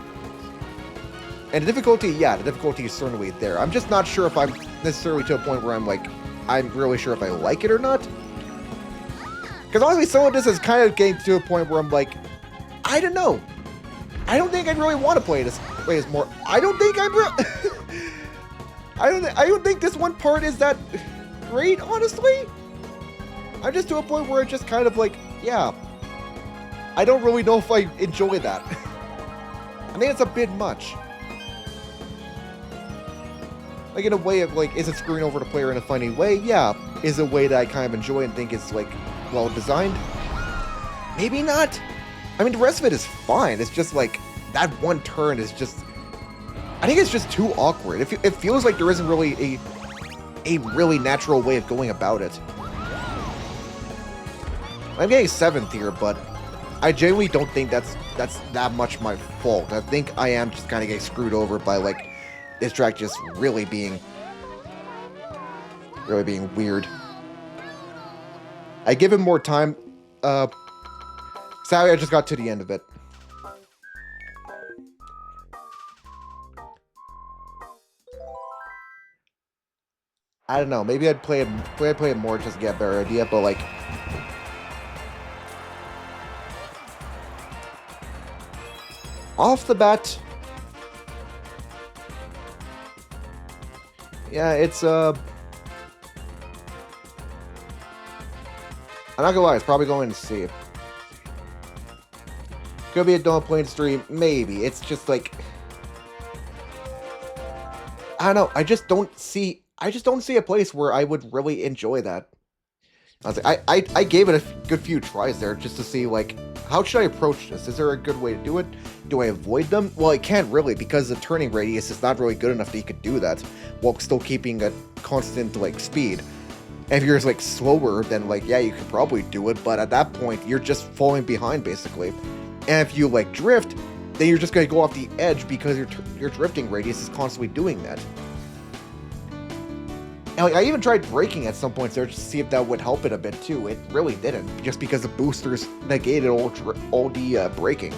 And the difficulty, yeah, the difficulty is certainly there. I'm just not sure if I'm necessarily to a point where I'm like, I'm really sure if I like it or not. Because honestly, some of this is kind of getting to a point where I'm like, I don't know. I don't think I really want to play this more. I don't think I'm I don't think this one part is that great, honestly. I'm just to a point where it's just kind of like, yeah. I don't really know if I enjoy that. I think it's a bit much. Like, in a way of, like, is it screwing over the player in a funny way? Yeah. Is it a way that I kind of enjoy and think is, like, well-designed? Maybe not. I mean, the rest of it is fine. It's just, like, that one turn is just... I think it's just too awkward. It feels like there isn't really a really natural way of going about it. I'm getting 7th here, but I genuinely don't think that's that much my fault. I think I am just kind of getting screwed over by, like, this track just really being weird. I give him more time. Sadly, I just got to the end of it. I don't know. Maybe I'd play it more just to get a better idea. But like, off the bat, yeah, it's I'm not gonna lie, it's probably going to C. Could be a Don't Play stream, maybe. It's just like, I don't know. I just don't see a place where I would really enjoy that. I gave it a good few tries there just to see, like, how should I approach this? Is there a good way to do it? Do I avoid them? Well, I can't really, because the turning radius is not really good enough that you could do that while still keeping a constant, like, speed. And if you're, like, slower, then, like, yeah, you could probably do it, but at that point, you're just falling behind, basically. And if you, like, drift, then you're just going to go off the edge because your drifting radius is constantly doing that. And, like, I even tried braking at some points there just to see if that would help it a bit, too. It really didn't, just because the boosters negated all the braking.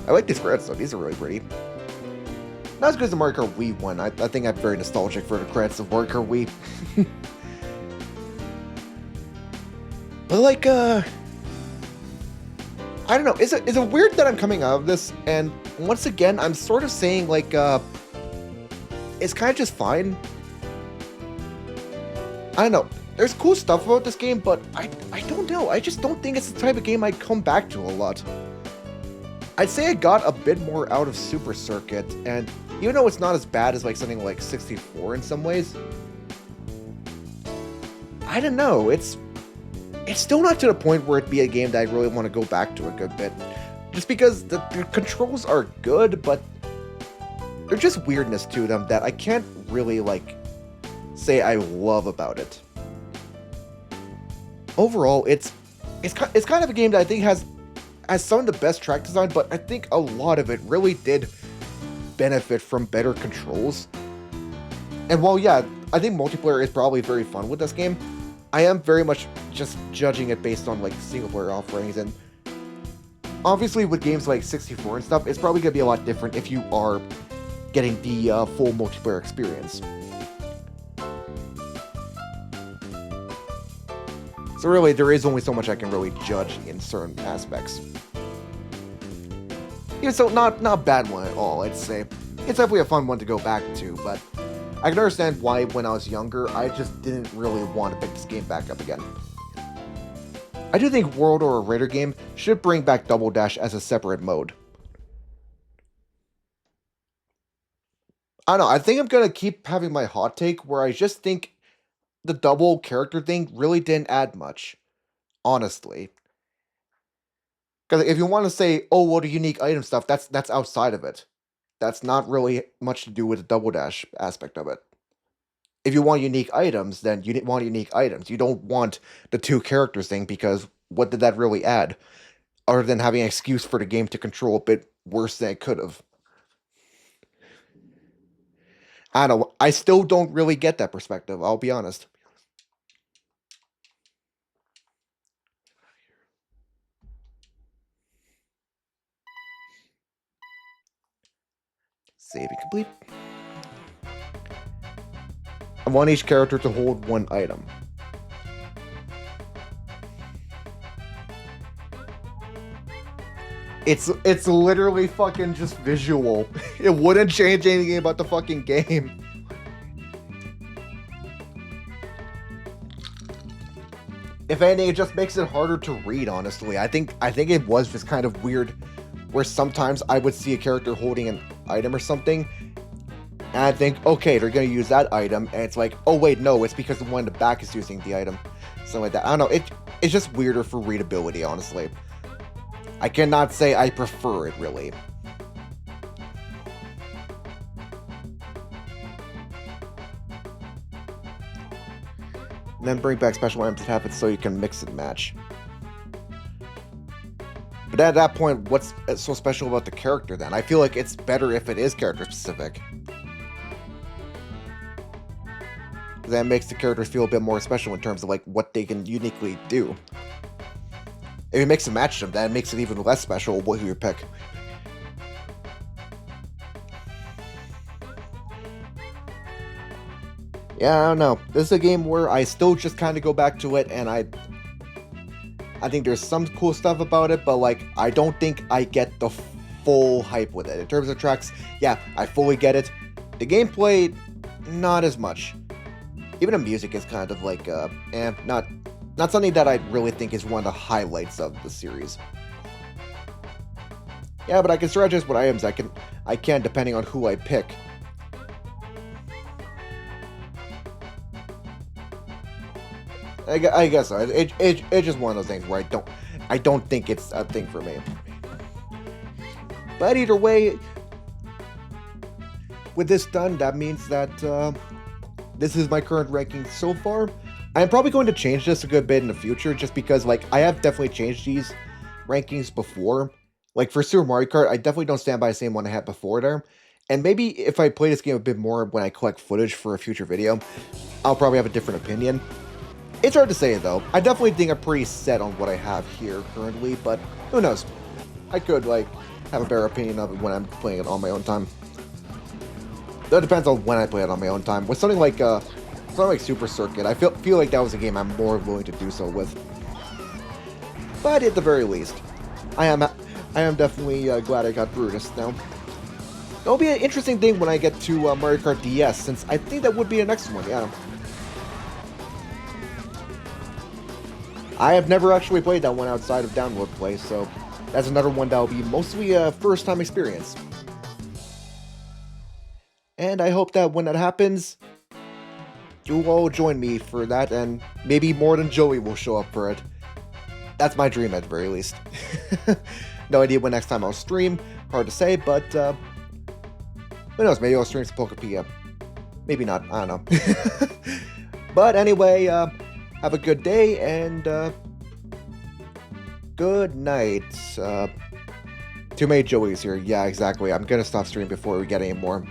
I like these credits, though. These are really pretty. Not as good as the Mario Kart Wii one. I think I'm very nostalgic for the credits of Mario Kart Wii. But, like, I don't know. Is it weird that I'm coming out of this? And once again, I'm sort of saying, like, it's kind of just fine. I don't know. There's cool stuff about this game, but I don't know. I just don't think it's the type of game I'd come back to a lot. I'd say I got a bit more out of Super Circuit, and even though it's not as bad as, like, something like 64 in some ways, I don't know. It's still not to the point where it'd be a game that I really want to go back to a good bit. Just because the controls are good, but there's just weirdness to them that I can't really, like, say I love about it. Overall, it's kind of a game that I think has some of the best track design, but I think a lot of it really did benefit from better controls. And while, yeah, I think multiplayer is probably very fun with this game, I am very much just judging it based on, like, single-player offerings, and obviously with games like 64 and stuff, it's probably going to be a lot different if you are getting the full multiplayer experience. So really, there is only so much I can really judge in certain aspects. Even so, not bad one at all, I'd say. It's definitely a fun one to go back to, but I can understand why when I was younger, I just didn't really want to pick this game back up again. I do think World or a Raider game should bring back Double Dash as a separate mode. I don't know, I think I'm going to keep having my hot take where I just think the double character thing really didn't add much, honestly. Because if you want to say, oh, well, the unique item stuff, that's outside of it. That's not really much to do with the Double Dash aspect of it. If you want unique items, then you want unique items. You don't want the two characters thing, because what did that really add? Other than having an excuse for the game to control a bit worse than it could have. I don't know. I still don't really get that perspective. I'll be honest. Saving complete. I want each character to hold one item. It's literally fucking just visual. It wouldn't change anything about the fucking game. If anything, it just makes it harder to read, honestly. I think it was just kind of weird where sometimes I would see a character holding an item or something, and I think, okay, they're gonna use that item, and it's like, oh wait, no, it's because the one in the back is using the item. Something like that. I don't know, it's just weirder for readability, honestly. I cannot say I prefer it, really. And then bring back special items that have it so you can mix and match. But at that point, what's so special about the character then? I feel like it's better if it is character specific. That makes the characters feel a bit more special in terms of like what they can uniquely do. If you mix and match them, that makes it even less special what you pick. Yeah, I don't know. This is a game where I still just kind of go back to it, and I think there's some cool stuff about it, but like I don't think I get the full hype with it. In terms of tracks, yeah, I fully get it. The gameplay, not as much. Even the music is kind of like, not something that I really think is one of the highlights of the series. Yeah, but I can strategize what items I can depending on who I pick. I guess so. It's just one of those things where I don't think it's a thing for me. But either way, with this done, that means that this is my current ranking so far. I'm probably going to change this a good bit in the future, just because like I have definitely changed these rankings before. Like for Super Mario Kart, I definitely don't stand by the same one I had before there. And maybe if I play this game a bit more when I collect footage for a future video, I'll probably have a different opinion. It's hard to say though. I definitely think I'm pretty set on what I have here currently, but who knows? I could like have a better opinion of it when I'm playing it on my own time. That depends on when I play it on my own time. With something like Super Circuit, I feel like that was a game I'm more willing to do so with. But at the very least, I am definitely glad I got through this now. It'll be an interesting thing when I get to Mario Kart DS, since I think that would be the next one. Yeah. I have never actually played that one outside of download play, so that's another one that will be mostly a first-time experience. And I hope that when that happens, you all join me for that, and maybe more than Joey will show up for it. That's my dream at the very least. No idea when next time I'll stream, hard to say, but who knows, maybe I'll stream some Pokepia. Maybe not, I don't know. But anyway, have a good day, and good night. Too many Joeys here. Yeah, exactly. I'm gonna stop streaming before we get any more.